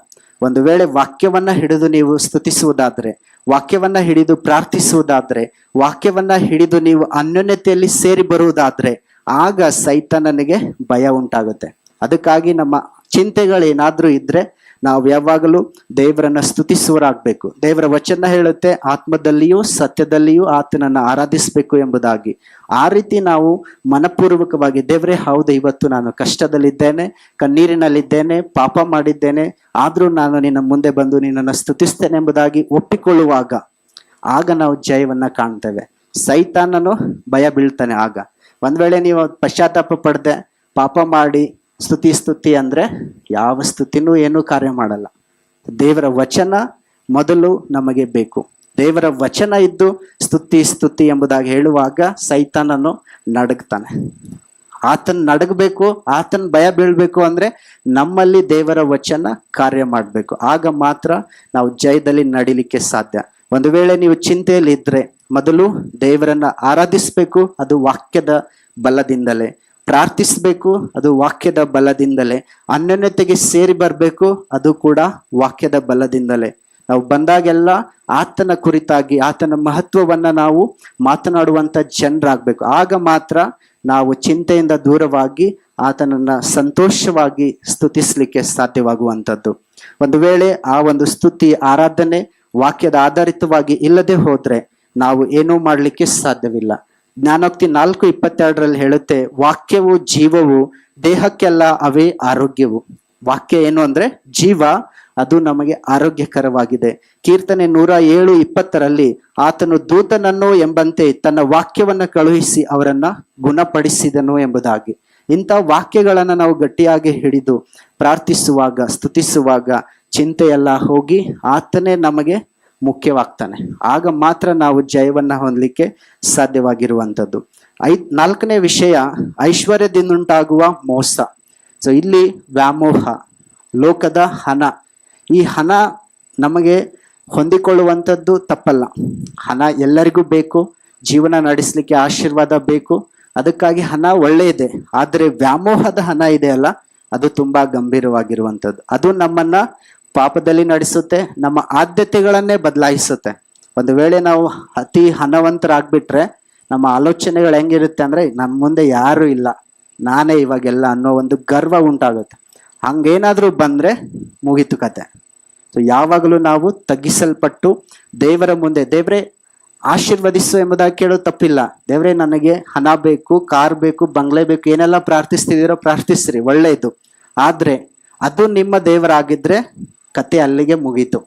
ಒಂದು ವೇಳೆ ವಾಕ್ಯವನ್ನ ಹಿಡಿದು ನೀವು ಸ್ತುತಿಸುವುದಾದ್ರೆ, ವಾಕ್ಯವನ್ನ ಹಿಡಿದು ಪ್ರಾರ್ಥಿಸುವುದಾದ್ರೆ, ವಾಕ್ಯವನ್ನ ಹಿಡಿದು ನೀವು ಅನ್ಯೋನ್ಯತೆಯಲ್ಲಿ ಸೇರಿ ಬರುವುದಾದ್ರೆ ಆಗ ಸೈತಾನನಿಗೆ ಭಯ ಉಂಟಾಗುತ್ತೆ. ಅದಕ್ಕಾಗಿ ನಮ್ಮ ಚಿಂತೆಗಳೇನಾದ್ರೂ ಇದ್ರೆ ನಾವು ಯಾವಾಗಲೂ ದೇವರನ್ನ ಸ್ತುತಿಸುವರಾಗಬೇಕು. ದೇವರ ವಚನ ಹೇಳುತ್ತೆ, ಆತ್ಮದಲ್ಲಿಯೂ ಸತ್ಯದಲ್ಲಿಯೂ ಆತನನ್ನ ಆರಾಧಿಸಬೇಕು ಎಂಬುದಾಗಿ. ಆ ರೀತಿ ನಾವು ಮನಪೂರ್ವಕವಾಗಿ, ದೇವರೇ ಹೌದು, ಇವತ್ತು ನಾನು ಕಷ್ಟದಲ್ಲಿದ್ದೇನೆ, ಕಣ್ಣೀರಿನಲ್ಲಿದ್ದೇನೆ, ಪಾಪ ಮಾಡಿದ್ದೇನೆ, ಆದ್ರೂ ನಾನು ನಿನ್ನ ಮುಂದೆ ಬಂದು ನಿನ್ನನ್ನು ಸ್ತುತಿಸ್ತೇನೆ ಎಂಬುದಾಗಿ ಒಪ್ಪಿಕೊಳ್ಳುವಾಗ ಆಗ ನಾವು ಜಯವನ್ನ ಕಾಣ್ತೇವೆ. ಸೈತಾನನು ಭಯ ಬೀಳ್ತಾನೆ. ಆಗ ಒಂದ್ ವೇಳೆ ನೀವು ಪಶ್ಚಾತ್ತಾಪ ಪಡದೆ ಪಾಪ ಮಾಡಿ ಸ್ತುತಿ ಅಂದ್ರೆ ಯಾವ ಸ್ತುತಿನೂ ಏನೂ ಕಾರ್ಯ ಮಾಡಲ್ಲ. ದೇವರ ವಚನ ಮೊದಲು ನಮಗೆ ಬೇಕು. ದೇವರ ವಚನ ಇದ್ದು ಸ್ತುತಿ ಎಂಬುದಾಗಿ ಹೇಳುವಾಗ ಸೈತಾನನು ನಡಗ್ತಾನೆ. ಆತನ್ ನಡಗಬೇಕು, ಆತನ್ ಭಯ ಬೀಳ್ಬೇಕು ಅಂದ್ರೆ ನಮ್ಮಲ್ಲಿ ದೇವರ ವಚನ ಕಾರ್ಯ ಮಾಡಬೇಕು. ಆಗ ಮಾತ್ರ ನಾವು ಜಯದಲ್ಲಿ ನಡಿಲಿಕ್ಕೆ ಸಾಧ್ಯ. ಒಂದು ವೇಳೆ ನೀವು ಚಿಂತೆಯಲ್ಲಿ ಇದ್ರೆ ಮೊದಲು ದೇವರನ್ನ ಆರಾಧಿಸ್ಬೇಕು, ಅದು ವಾಕ್ಯದ ಬಲದಿಂದಲೇ. ಪ್ರಾರ್ಥಿಸ್ಬೇಕು, ಅದು ವಾಕ್ಯದ ಬಲದಿಂದಲೇ. ಅನ್ಯೋನ್ಯತೆಗೆ ಸೇರಿ ಬರಬೇಕು, ಅದು ಕೂಡ ವಾಕ್ಯದ ಬಲದಿಂದಲೇ. ನಾವು ಬಂದಾಗೆಲ್ಲ ಆತನ ಕುರಿತಾಗಿ ಆತನ ಮಹತ್ವವನ್ನ ನಾವು ಮಾತನಾಡುವಂತ ಜನರಾಗ್ಬೇಕು. ಆಗ ಮಾತ್ರ ನಾವು ಚಿಂತೆಯಿಂದ ದೂರವಾಗಿ ಆತನನ್ನ ಸಂತೋಷವಾಗಿ ಸ್ತುತಿಸ್ಲಿಕ್ಕೆ ಸಾಧ್ಯವಾಗುವಂಥದ್ದು. ಒಂದು ವೇಳೆ ಆ ಒಂದು ಸ್ತುತಿ ಆರಾಧನೆ ವಾಕ್ಯದ ಆಧಾರಿತವಾಗಿ ಇಲ್ಲದೆ ಹೋದ್ರೆ ನಾವು ಏನೂ ಮಾಡ್ಲಿಕ್ಕೆ ಸಾಧ್ಯವಿಲ್ಲ. ಜ್ಞಾನೋಕ್ತಿ 4:22 ಹೇಳುತ್ತೆ, ವಾಕ್ಯವು ಜೀವವು, ದೇಹಕ್ಕೆಲ್ಲ ಅವೇ ಆರೋಗ್ಯವು. ವಾಕ್ಯ ಏನು ಅಂದ್ರೆ ಜೀವ, ಅದು ನಮಗೆ ಆರೋಗ್ಯಕರವಾಗಿದೆ. ಕೀರ್ತನೆ 107:20 ಆತನು ದೂತನನ್ನು ಎಂಬಂತೆ ತನ್ನ ವಾಕ್ಯವನ್ನ ಕಳುಹಿಸಿ ಅವರನ್ನ ಗುಣಪಡಿಸಿದನು ಎಂಬುದಾಗಿ. ಇಂಥ ವಾಕ್ಯಗಳನ್ನ ನಾವು ಗಟ್ಟಿಯಾಗಿ ಹಿಡಿದು ಪ್ರಾರ್ಥಿಸುವಾಗ ಸ್ತುತಿಸುವಾಗ ಚಿಂತೆಯೆಲ್ಲ ಹೋಗಿ ಆತನೇ ನಮಗೆ ಮುಖ್ಯವಾಗ್ತಾನೆ. ಆಗ ಮಾತ್ರ ನಾವು ಜಯವನ್ನ ಹೊಂದಲಿಕ್ಕೆ ಸಾಧ್ಯವಾಗಿರುವಂಥದ್ದು. 4ನೇ ವಿಷಯ, ಐಶ್ವರ್ಯದಿಂದುಂಟಾಗುವ ಮೋಸ. ಸೊ ಇಲ್ಲಿ ವ್ಯಾಮೋಹ, ಲೋಕದ ಹಣ. ಈ ಹಣ ನಮಗೆ ಹೊಂದಿಕೊಳ್ಳುವಂಥದ್ದು ತಪ್ಪಲ್ಲ. ಹಣ ಎಲ್ಲರಿಗೂ ಬೇಕು, ಜೀವನ ನಡೆಸಲಿಕ್ಕೆ ಆಶೀರ್ವಾದ ಬೇಕು, ಅದಕ್ಕಾಗಿ ಹಣ ಒಳ್ಳೆಯದೇ. ಆದರೆ ವ್ಯಾಮೋಹದ ಹಣ ಇದೆಯಲ್ಲ, ಅದು ತುಂಬಾ ಗಂಭೀರವಾಗಿರುವಂಥದ್ದು. ಅದು ನಮ್ಮನ್ನ ಪಾಪದಲ್ಲಿ ನಡೆಸುತ್ತೆ, ನಮ್ಮ ಆದ್ಯತೆಗಳನ್ನೇ ಬದಲಾಯಿಸುತ್ತೆ. ಒಂದು ವೇಳೆ ನಾವು ಅತಿ ಹಣವಂತರಾಗ್ಬಿಟ್ರೆ ನಮ್ಮ ಆಲೋಚನೆಗಳು ಹೆಂಗಿರುತ್ತೆ ಅಂದ್ರೆ ನಮ್ಮ ಮುಂದೆ ಯಾರು ಇಲ್ಲ, ನಾನೇ ಇವಾಗೆಲ್ಲ ಅನ್ನೋ ಒಂದು ಗರ್ವ ಉಂಟಾಗುತ್ತೆ. ಹಂಗೇನಾದ್ರೂ ಬಂದ್ರೆ ಮುಗಿತು ಕತೆ. ಸೊ ಯಾವಾಗಲೂ ನಾವು ತಗ್ಗಿಸಲ್ಪಟ್ಟು ದೇವರ ಮುಂದೆ, ದೇವ್ರೆ ಆಶೀರ್ವದಿಸು ಎಂಬುದಾಗಿ ಕೇಳೋದು ತಪ್ಪಿಲ್ಲ. ದೇವ್ರೆ ನನಗೆ ಹಣ ಬೇಕು, ಕಾರ್ ಬೇಕು, ಬಂಗ್ಲೆ ಬೇಕು, ಏನೆಲ್ಲ ಪ್ರಾರ್ಥಿಸ್ತಿದ್ದೀರೋ ಪ್ರಾರ್ಥಿಸ್ರಿ, ಒಳ್ಳೆಯದು. ಆದ್ರೆ ಅದು ನಿಮ್ಮ ದೇವರಾಗಿದ್ರೆ ಕತೆ ಅಲ್ಲಿಗೆ ಮುಗೀತು.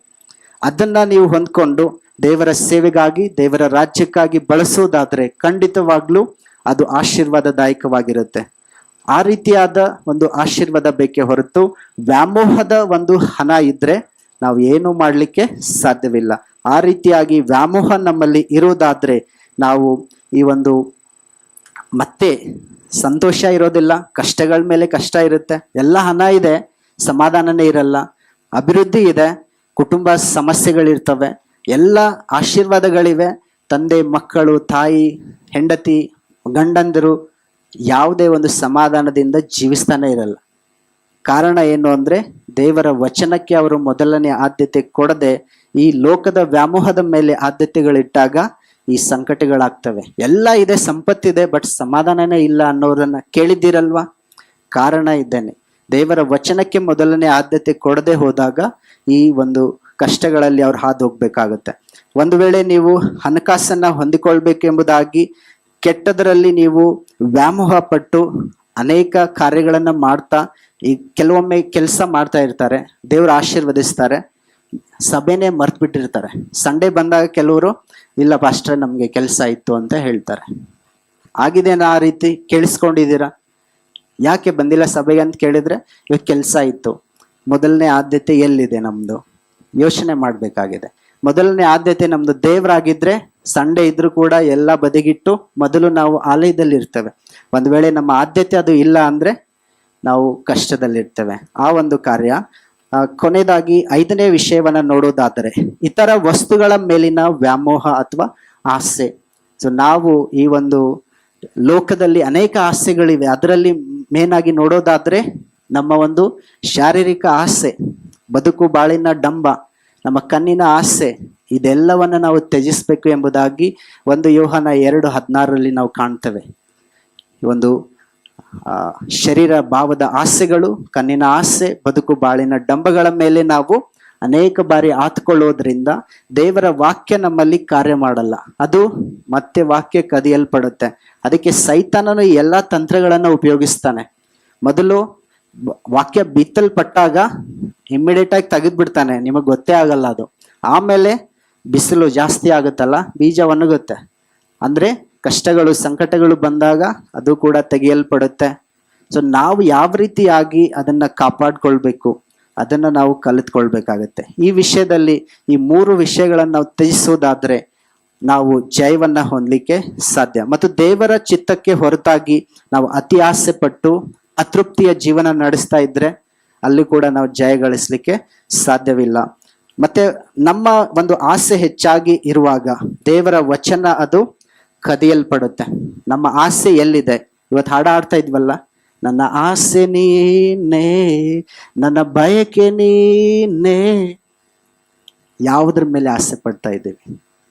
ಅದನ್ನ ನೀವು ಹೊಂದ್ಕೊಂಡು ದೇವರ ಸೇವೆಗಾಗಿ ದೇವರ ರಾಜ್ಯಕ್ಕಾಗಿ ಬಳಸೋದಾದ್ರೆ ಖಂಡಿತವಾಗ್ಲೂ ಅದು ಆಶೀರ್ವಾದದಾಯಕವಾಗಿರುತ್ತೆ. ಆ ರೀತಿಯಾದ ಒಂದು ಆಶೀರ್ವಾದ ಬೇಕೇ ಹೊರತು ವ್ಯಾಮೋಹದ ಒಂದು ಹಣ ಇದ್ರೆ ನಾವು ಏನು ಮಾಡಲಿಕ್ಕೆ ಸಾಧ್ಯವಿಲ್ಲ. ಆ ರೀತಿಯಾಗಿ ವ್ಯಾಮೋಹ ನಮ್ಮಲ್ಲಿ ಇರೋದಾದ್ರೆ ನಾವು ಈ ಒಂದು ಮತ್ತೆ ಸಂತೋಷ ಇರೋದಿಲ್ಲ, ಕಷ್ಟಗಳ ಮೇಲೆ ಕಷ್ಟ ಇರುತ್ತೆ. ಎಲ್ಲ ಹಣ ಇದೆ, ಸಮಾಧಾನನೇ ಇರಲ್ಲ. ಅಭಿವೃದ್ಧಿ ಇದೆ, ಕುಟುಂಬ ಸಮಸ್ಯೆಗಳಿರ್ತವೆ, ಎಲ್ಲ ಆಶೀರ್ವಾದಗಳಿವೆ, ತಂದೆ ಮಕ್ಕಳು, ತಾಯಿ ಹೆಂಡತಿ ಗಂಡಂದಿರು ಯಾವುದೇ ಒಂದು ಸಮಾಧಾನದಿಂದ ಜೀವಿಸ್ತಾನೆ ಇರಲ್ಲ. ಕಾರಣ ಏನು ಅಂದ್ರೆ ದೇವರ ವಚನಕ್ಕೆ ಅವರು ಮೊದಲನೇ ಆದ್ಯತೆ ಕೊಡದೆ ಈ ಲೋಕದ ವ್ಯಾಮೋಹದ ಮೇಲೆ ಆದ್ಯತೆಗಳಿಟ್ಟಾಗ ಈ ಸಂಕಟಗಳಾಗ್ತವೆ. ಎಲ್ಲ ಇದೆ, ಸಂಪತ್ತಿದೆ, ಬಟ್ ಸಮಾಧಾನನೇ ಇಲ್ಲ ಅನ್ನೋರನ್ನ ಕೇಳಿದ್ದೀರಲ್ವಾ? ಕಾರಣ ಇದ್ದೇನೆ, ದೇವರ ವಚನಕ್ಕೆ ಮೊದಲನೇ ಆದ್ಯತೆ ಕೊಡದೆ ಹೋದಾಗ ಈ ಒಂದು ಕಷ್ಟಗಳಲ್ಲಿ ಅವ್ರು ಹಾದು ಹೋಗ್ಬೇಕಾಗತ್ತೆ. ಒಂದು ವೇಳೆ ನೀವು ಹಣಕಾಸನ್ನ ಹೊಂದಿಕೊಳ್ಬೇಕೆಂಬುದಾಗಿ ಕೆಟ್ಟದರಲ್ಲಿ ನೀವು ವ್ಯಾಮೋಹ ಪಟ್ಟು ಅನೇಕ ಕಾರ್ಯಗಳನ್ನ ಮಾಡ್ತಾ ಈ ಕೆಲವೊಮ್ಮೆ ಕೆಲಸ ಮಾಡ್ತಾ ಇರ್ತಾರೆ, ದೇವರು ಆಶೀರ್ವದಿಸ್ತಾರೆ, ಸಭೆನೇ ಮರ್ತ್ ಬಿಟ್ಟಿರ್ತಾರೆ. ಸಂಡೇ ಬಂದಾಗ ಕೆಲವರು ಇಲ್ಲ ಪಾಸ್ಟ್ರೆ ನಮ್ಗೆ ಕೆಲಸ ಇತ್ತು ಅಂತ ಹೇಳ್ತಾರೆ. ಆಗಿದೇನಾ ಆ ರೀತಿ? ಕೇಳಿಸ್ಕೊಂಡಿದ್ದೀರಾ? ಯಾಕೆ ಬಂದಿಲ್ಲ ಸಭೆಗೆ ಅಂತ ಕೇಳಿದ್ರೆ ಇವಾಗ ಕೆಲಸ ಇತ್ತು. ಮೊದಲನೇ ಆದ್ಯತೆ ಎಲ್ಲಿದೆ ನಮ್ದು? ಯೋಚನೆ ಮಾಡ್ಬೇಕಾಗಿದೆ. ಮೊದಲನೇ ಆದ್ಯತೆ ನಮ್ದು ದೇವರಾಗಿದ್ರೆ ಸಂಡೇ ಇದ್ರೂ ಕೂಡ ಎಲ್ಲ ಬದಿಗಿಟ್ಟು ಮೊದಲು ನಾವು ಆಲಯದಲ್ಲಿ ಇರ್ತೇವೆ. ಒಂದು ವೇಳೆ ನಮ್ಮ ಆದ್ಯತೆ ಅದು ಇಲ್ಲ ಅಂದ್ರೆ ನಾವು ಕಷ್ಟದಲ್ಲಿರ್ತೇವೆ. ಆ ಒಂದು ಕಾರ್ಯ. ಕೊನೆಯದಾಗಿ 5ನೇ ವಿಷಯವನ್ನ ನೋಡೋದಾದರೆ ಇತರ ವಸ್ತುಗಳ ಮೇಲಿನ ವ್ಯಾಮೋಹ ಅಥವಾ ಆಸೆ. ಸೊ ನಾವು ಈ ಒಂದು ಲೋಕದಲ್ಲಿ ಅನೇಕ ಆಸೆಗಳಿವೆ. ಅದರಲ್ಲಿ ಮೇನ್ ಆಗಿ ನೋಡೋದಾದ್ರೆ ನಮ್ಮ ಒಂದು ಶಾರೀರಿಕ ಆಸೆ, ಬದುಕು ಬಾಳಿನ ಡಂಬ, ನಮ್ಮ ಕಣ್ಣಿನ ಆಸೆ, ಇದೆಲ್ಲವನ್ನ ನಾವು ತ್ಯಜಿಸಬೇಕು ಎಂಬುದಾಗಿ 1 ಯೋಹಾನ 2:16 ನಾವು ಕಾಣ್ತೇವೆ. ಒಂದು ಶರೀರ ಭಾವದ ಆಸೆಗಳು, ಕಣ್ಣಿನ ಆಸೆ, ಬದುಕು ಬಾಳಿನ ಡಂಬಗಳ ಮೇಲೆ ನಾವು ಅನೇಕ ಬಾರಿ ಆತ್ಕೊಳ್ಳೋದ್ರಿಂದ ದೇವರ ವಾಕ್ಯ ನಮ್ಮಲ್ಲಿ ಕಾರ್ಯ ಮಾಡಲ್ಲ. ಅದು ಮತ್ತೆ ವಾಕ್ಯ ಕದಿಯಲ್ಪಡುತ್ತೆ. ಅದಕ್ಕೆ ಸೈತಾನನು ಎಲ್ಲ ತಂತ್ರಗಳನ್ನ ಉಪಯೋಗಿಸ್ತಾನೆ. ಮೊದಲು ವಾಕ್ಯ ಬಿತ್ತಲ್ಪಟ್ಟಾಗ ಇಮ್ಮಿಡಿಯೇಟ್ ಆಗಿ ತೆಗೆದ್ಬಿಡ್ತಾನೆ, ನಿಮಗೆ ಗೊತ್ತೇ ಆಗಲ್ಲ ಅದು. ಆಮೇಲೆ ಬಿಸಿಲು ಜಾಸ್ತಿ ಆಗುತ್ತಲ್ಲ, ಬೀಜ ಒಣಗುತ್ತೆ. ಅಂದರೆ ಕಷ್ಟಗಳು ಸಂಕಟಗಳು ಬಂದಾಗ ಅದು ಕೂಡ ತೆಗೆಯಲ್ಪಡುತ್ತೆ. ಸೊ ನಾವು ಯಾವ ರೀತಿಯಾಗಿ ಅದನ್ನು ಕಾಪಾಡ್ಕೊಳ್ಬೇಕು ಅದನ್ನು ನಾವು ಕಲಿತ್ಕೊಳ್ಬೇಕಾಗತ್ತೆ. ಈ ವಿಷಯದಲ್ಲಿ ಈ 3 ವಿಷಯಗಳನ್ನು ನಾವು ತ್ಯಜಿಸೋದಾದ್ರೆ ನಾವು ಜಯವನ್ನು ಹೊಂದಲಿಕ್ಕೆ ಸಾಧ್ಯ. ಮತ್ತು ದೇವರ ಚಿತ್ತಕ್ಕೆ ಹೊರತಾಗಿ ನಾವು ಅತಿ ಆಸೆ ಪಟ್ಟು ಅತೃಪ್ತಿಯ ಜೀವನ ನಡೆಸ್ತಾ ಇದ್ರೆ ಅಲ್ಲಿ ಕೂಡ ನಾವು ಜಯ ಗಳಿಸ್ಲಿಕ್ಕೆ ಸಾಧ್ಯವಿಲ್ಲ. ಮತ್ತೆ ನಮ್ಮ ಒಂದು ಆಸೆ ಹೆಚ್ಚಾಗಿ ಇರುವಾಗ ದೇವರ ವಚನ ಅದು ಕದಿಯಲ್ಪಡುತ್ತೆ. ನಮ್ಮ ಆಸೆ ಎಲ್ಲಿದೆ? ಇವತ್ತು ಹಾಡ ಆಡ್ತಾ ಇದ್ವಲ್ಲ, ನನ್ನ ಆಸೆ ನೀನೇ, ನನ್ನ ಬಯಕೆ ನೀನೇ. ಯಾವುದ್ರ ಮೇಲೆ ಆಸೆ ಪಡ್ತಾ ಇದ್ದೀವಿ?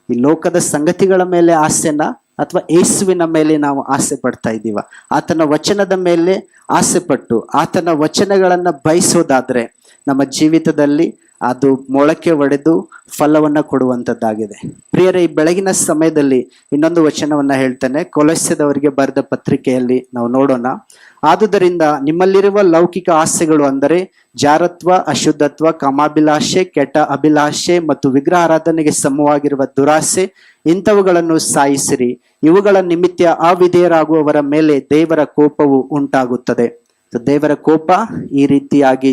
ಈ ಲೋಕದ ಸಂಗತಿಗಳ ಮೇಲೆ ಆಸೆನ ಅಥವಾ ಯೇಸುವಿನ ಮೇಲೆ ನಾವು ಆಸೆ ಪಡ್ತಾ ಇದ್ದೀವ? ಆತನ ವಚನದ ಮೇಲೆ ಆಸೆ ಪಟ್ಟು ಆತನ ವಚನಗಳನ್ನ ಬಯಸೋದಾದ್ರೆ ನಮ್ಮ ಜೀವಿತದಲ್ಲಿ ಅದು ಮೊಳಕೆ ಒಡೆದು ಫಲವನ್ನ ಕೊಡುವಂಥದ್ದಾಗಿದೆ. ಪ್ರಿಯರೇ, ಈ ಬೆಳಗಿನ ಸಮಯದಲ್ಲಿ ಇನ್ನೊಂದು ವಚನವನ್ನ ಹೇಳ್ತೇನೆ. ಕೊಲೊಸ್ಸೆದವರಿಗೆ ಬರೆದ ಪತ್ರಿಕೆಯಲ್ಲಿ ನಾವು ನೋಡೋಣ. ಆದುದರಿಂದ ನಿಮ್ಮಲ್ಲಿರುವ ಲೌಕಿಕ ಆಸೆಗಳು, ಅಂದರೆ ಜಾರತ್ವ, ಅಶುದ್ಧತ್ವ, ಕಾಮಾಭಿಲಾಷೆ, ಕೆಟ್ಟ ಅಭಿಲಾಷೆ ಮತ್ತು ವಿಗ್ರಹಾರಾಧನೆಗೆ ಸಮವಾಗಿರುವ ದುರಾಸೆ, ಇಂಥವುಗಳನ್ನು ಸಾಯಿಸಿರಿ. ಇವುಗಳ ನಿಮಿತ್ತ ಅವಿಧೇಯರಾಗುವವರ ಮೇಲೆ ದೇವರ ಕೋಪವು ಉಂಟಾಗುತ್ತದೆ. ದೇವರ ಕೋಪ ಈ ರೀತಿಯಾಗಿ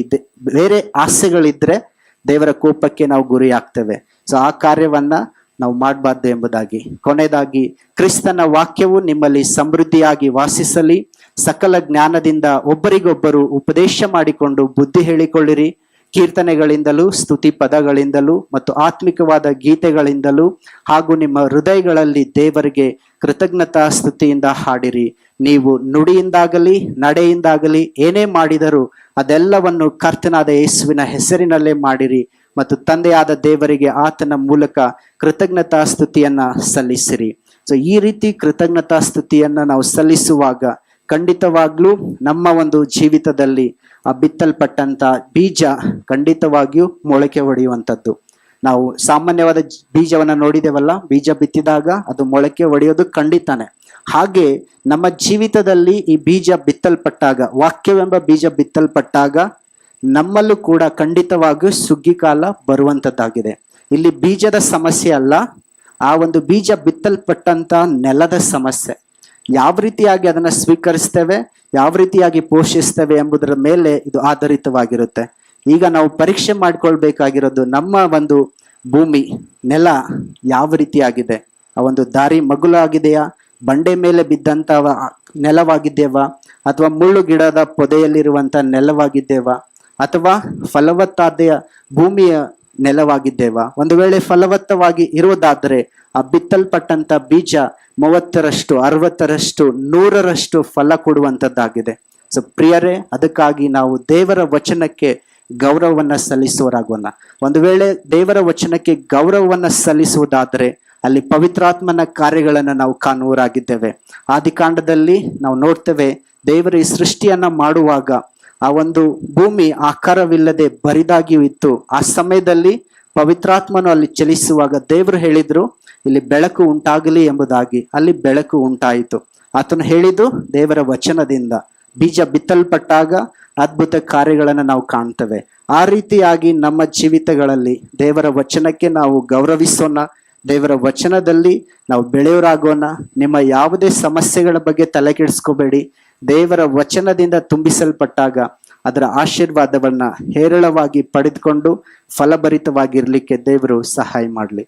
ಬೇರೆ ಆಸೆಗಳಿದ್ರೆ ದೇವರ ಕೋಪಕ್ಕೆ ನಾವು ಗುರಿ ಆಗ್ತೇವೆ. ಸೊ ಆ ಕಾರ್ಯವನ್ನ ನಾವು ಮಾಡಬಾರ್ದು ಎಂಬುದಾಗಿ. ಕೊನೆಯದಾಗಿ, ಕ್ರಿಸ್ತನ ವಾಕ್ಯವು ನಿಮ್ಮಲ್ಲಿ ಸಮೃದ್ಧಿಯಾಗಿ ವಾಸಿಸಲಿ. ಸಕಲ ಜ್ಞಾನದಿಂದ ಒಬ್ಬರಿಗೊಬ್ಬರು ಉಪದೇಶ ಮಾಡಿಕೊಂಡು ಬುದ್ಧಿ ಹೇಳಿಕೊಳ್ಳಿರಿ. ಕೀರ್ತನೆಗಳಿಂದಲೂ ಸ್ತುತಿ ಪದಗಳಿಂದಲೂ ಮತ್ತು ಆತ್ಮಿಕವಾದ ಗೀತೆಗಳಿಂದಲೂ ಹಾಗೂ ನಿಮ್ಮ ಹೃದಯಗಳಲ್ಲಿ ದೇವರಿಗೆ ಕೃತಜ್ಞತಾ ಸ್ತುತಿಯಿಂದ ಹಾಡಿರಿ. ನೀವು ನುಡಿಯಿಂದಾಗಲಿ ನಡೆಯಿಂದಾಗಲಿ ಏನೇ ಮಾಡಿದರೂ ಅದೆಲ್ಲವನ್ನು ಕರ್ತನಾದ ಯೇಸುವಿನ ಹೆಸರಿನಲ್ಲೇ ಮಾಡಿರಿ ಮತ್ತು ತಂದೆಯಾದ ದೇವರಿಗೆ ಆತನ ಮೂಲಕ ಕೃತಜ್ಞತಾ ಸ್ತುತಿಯನ್ನ ಸಲ್ಲಿಸಿರಿ. ಸೊ ಈ ರೀತಿ ಕೃತಜ್ಞತಾ ಸ್ತುತಿಯನ್ನ ನಾವು ಸಲ್ಲಿಸುವಾಗ ಖಂಡಿತವಾಗ್ಲೂ ನಮ್ಮ ಒಂದು ಜೀವಿತದಲ್ಲಿ ಆ ಬಿತ್ತಲ್ಪಟ್ಟಂತ ಬೀಜ ಖಂಡಿತವಾಗಿಯೂ ಮೊಳಕೆ ಹೊಡೆಯುವಂಥದ್ದು. ನಾವು ಸಾಮಾನ್ಯವಾದ ಬೀಜವನ್ನ ನೋಡಿದೇವಲ್ಲ, ಬೀಜ ಬಿತ್ತಿದಾಗ ಅದು ಮೊಳಕೆ ಹೊಡೆಯೋದು ಖಂಡಿತಾನೆ. ಹಾಗೆ ನಮ್ಮ ಜೀವಿತದಲ್ಲಿ ಈ ಬೀಜ ಬಿತ್ತಲ್ಪಟ್ಟಾಗ, ವಾಕ್ಯವೆಂಬ ಬೀಜ ಬಿತ್ತಲ್ಪಟ್ಟಾಗ ನಮ್ಮಲ್ಲೂ ಕೂಡ ಖಂಡಿತವಾಗಿಯೂ ಸುಗ್ಗಿ ಕಾಲ ಬರುವಂಥದ್ದಾಗಿದೆ. ಇಲ್ಲಿ ಬೀಜದ ಸಮಸ್ಯೆ ಅಲ್ಲ, ಆ ಒಂದು ಬೀಜ ಬಿತ್ತಲ್ಪಟ್ಟಂತ ನೆಲದ ಸಮಸ್ಯೆ. ಯಾವ ರೀತಿಯಾಗಿ ಅದನ್ನ ಸ್ವೀಕರಿಸ್ತೇವೆ, ಯಾವ ರೀತಿಯಾಗಿ ಪೋಷಿಸ್ತೇವೆ ಎಂಬುದರ ಮೇಲೆ ಇದು ಆಧಾರಿತವಾಗಿರುತ್ತೆ. ಈಗ ನಾವು ಪರೀಕ್ಷೆ ಮಾಡ್ಕೊಳ್ಬೇಕಾಗಿರೋದು ನಮ್ಮ ಒಂದು ಭೂಮಿ, ನೆಲ ಯಾವ ರೀತಿಯಾಗಿದೆ. ಆ ಒಂದು ದಾರಿ ಮಗುಲಾಗಿದೆಯಾ, ಬಂಡೆ ಮೇಲೆ ಬಿದ್ದಂತ ನೆಲವಾಗಿದ್ದೇವಾ, ಅಥವಾ ಮುಳ್ಳು ಗಿಡದ ಪೊದೆಯಲ್ಲಿರುವಂತ ನೆಲವಾಗಿದ್ದೇವಾ, ಅಥವಾ ಫಲವತ್ತಾದ ಭೂಮಿಯ ನೆಲವಾಗಿದ್ದೇವಾ? ಒಂದು ವೇಳೆ ಫಲವತ್ತವಾಗಿ ಇರುವುದಾದ್ರೆ ಆ ಬಿತ್ತಲ್ಪಟ್ಟಂತ ಬೀಜ 30ರಷ್ಟು 60ರಷ್ಟು 100ರಷ್ಟು ಫಲ ಕೊಡುವಂಥದ್ದಾಗಿದೆ. ಸೊ ಪ್ರಿಯರೇ, ಅದಕ್ಕಾಗಿ ನಾವು ದೇವರ ವಚನಕ್ಕೆ ಗೌರವವನ್ನ ಸಲ್ಲಿಸುವರಾಗೋಣ. ಒಂದು ವೇಳೆ ದೇವರ ವಚನಕ್ಕೆ ಗೌರವವನ್ನ ಸಲ್ಲಿಸುವುದಾದ್ರೆ ಅಲ್ಲಿ ಪವಿತ್ರಾತ್ಮನ ಕಾರ್ಯಗಳನ್ನು ನಾವು ಕಾಣುವರಾಗಿದ್ದೇವೆ. ಆದಿಕಾಂಡದಲ್ಲಿ ನಾವು ನೋಡ್ತೇವೆ, ದೇವರು ಈ ಸೃಷ್ಟಿಯನ್ನ ಮಾಡುವಾಗ ಆ ಒಂದು ಭೂಮಿ ಆಕಾರವಿಲ್ಲದೆ ಬರಿದಾಗಿಯೂ ಇತ್ತು. ಆ ಸಮಯದಲ್ಲಿ ಪವಿತ್ರಾತ್ಮನು ಅಲ್ಲಿ ಚಲಿಸುವಾಗ ದೇವರು ಹೇಳಿದ್ರು, ಇಲ್ಲಿ ಬೆಳಕು ಉಂಟಾಗಲಿ ಎಂಬುದಾಗಿ. ಅಲ್ಲಿ ಬೆಳಕು ಉಂಟಾಯಿತು. ಆತನು ಹೇಳಿದ್ದು ದೇವರ ವಚನದಿಂದ. ಬೀಜ ಬಿತ್ತಲ್ಪಟ್ಟಾಗ ಅದ್ಭುತ ಕಾರ್ಯಗಳನ್ನು ನಾವು ಕಾಣ್ತೇವೆ. ಆ ರೀತಿಯಾಗಿ ನಮ್ಮ ಜೀವಿತಗಳಲ್ಲಿ ದೇವರ ವಚನಕ್ಕೆ ನಾವು ಗೌರವಿಸೋಣ, ದೇವರ ವಚನದಲ್ಲಿ ನಾವು ಬೆಳೆಯೋರಾಗೋಣ. ನಿಮ್ಮ ಯಾವುದೇ ಸಮಸ್ಯೆಗಳ ಬಗ್ಗೆ ತಲೆ ಕೆಡಿಸ್ಕೋಬೇಡಿ. ದೇವರ ವಚನದಿಂದ ತುಂಬಿಸಲ್ಪಟ್ಟಾಗ ಅದರ ಆಶೀರ್ವಾದವನ್ನ ಹೇರಳವಾಗಿ ಪಡೆದುಕೊಂಡು ಫಲಭರಿತವಾಗಿರ್ಲಿಕ್ಕೆ ದೇವರು ಸಹಾಯ ಮಾಡಲಿ.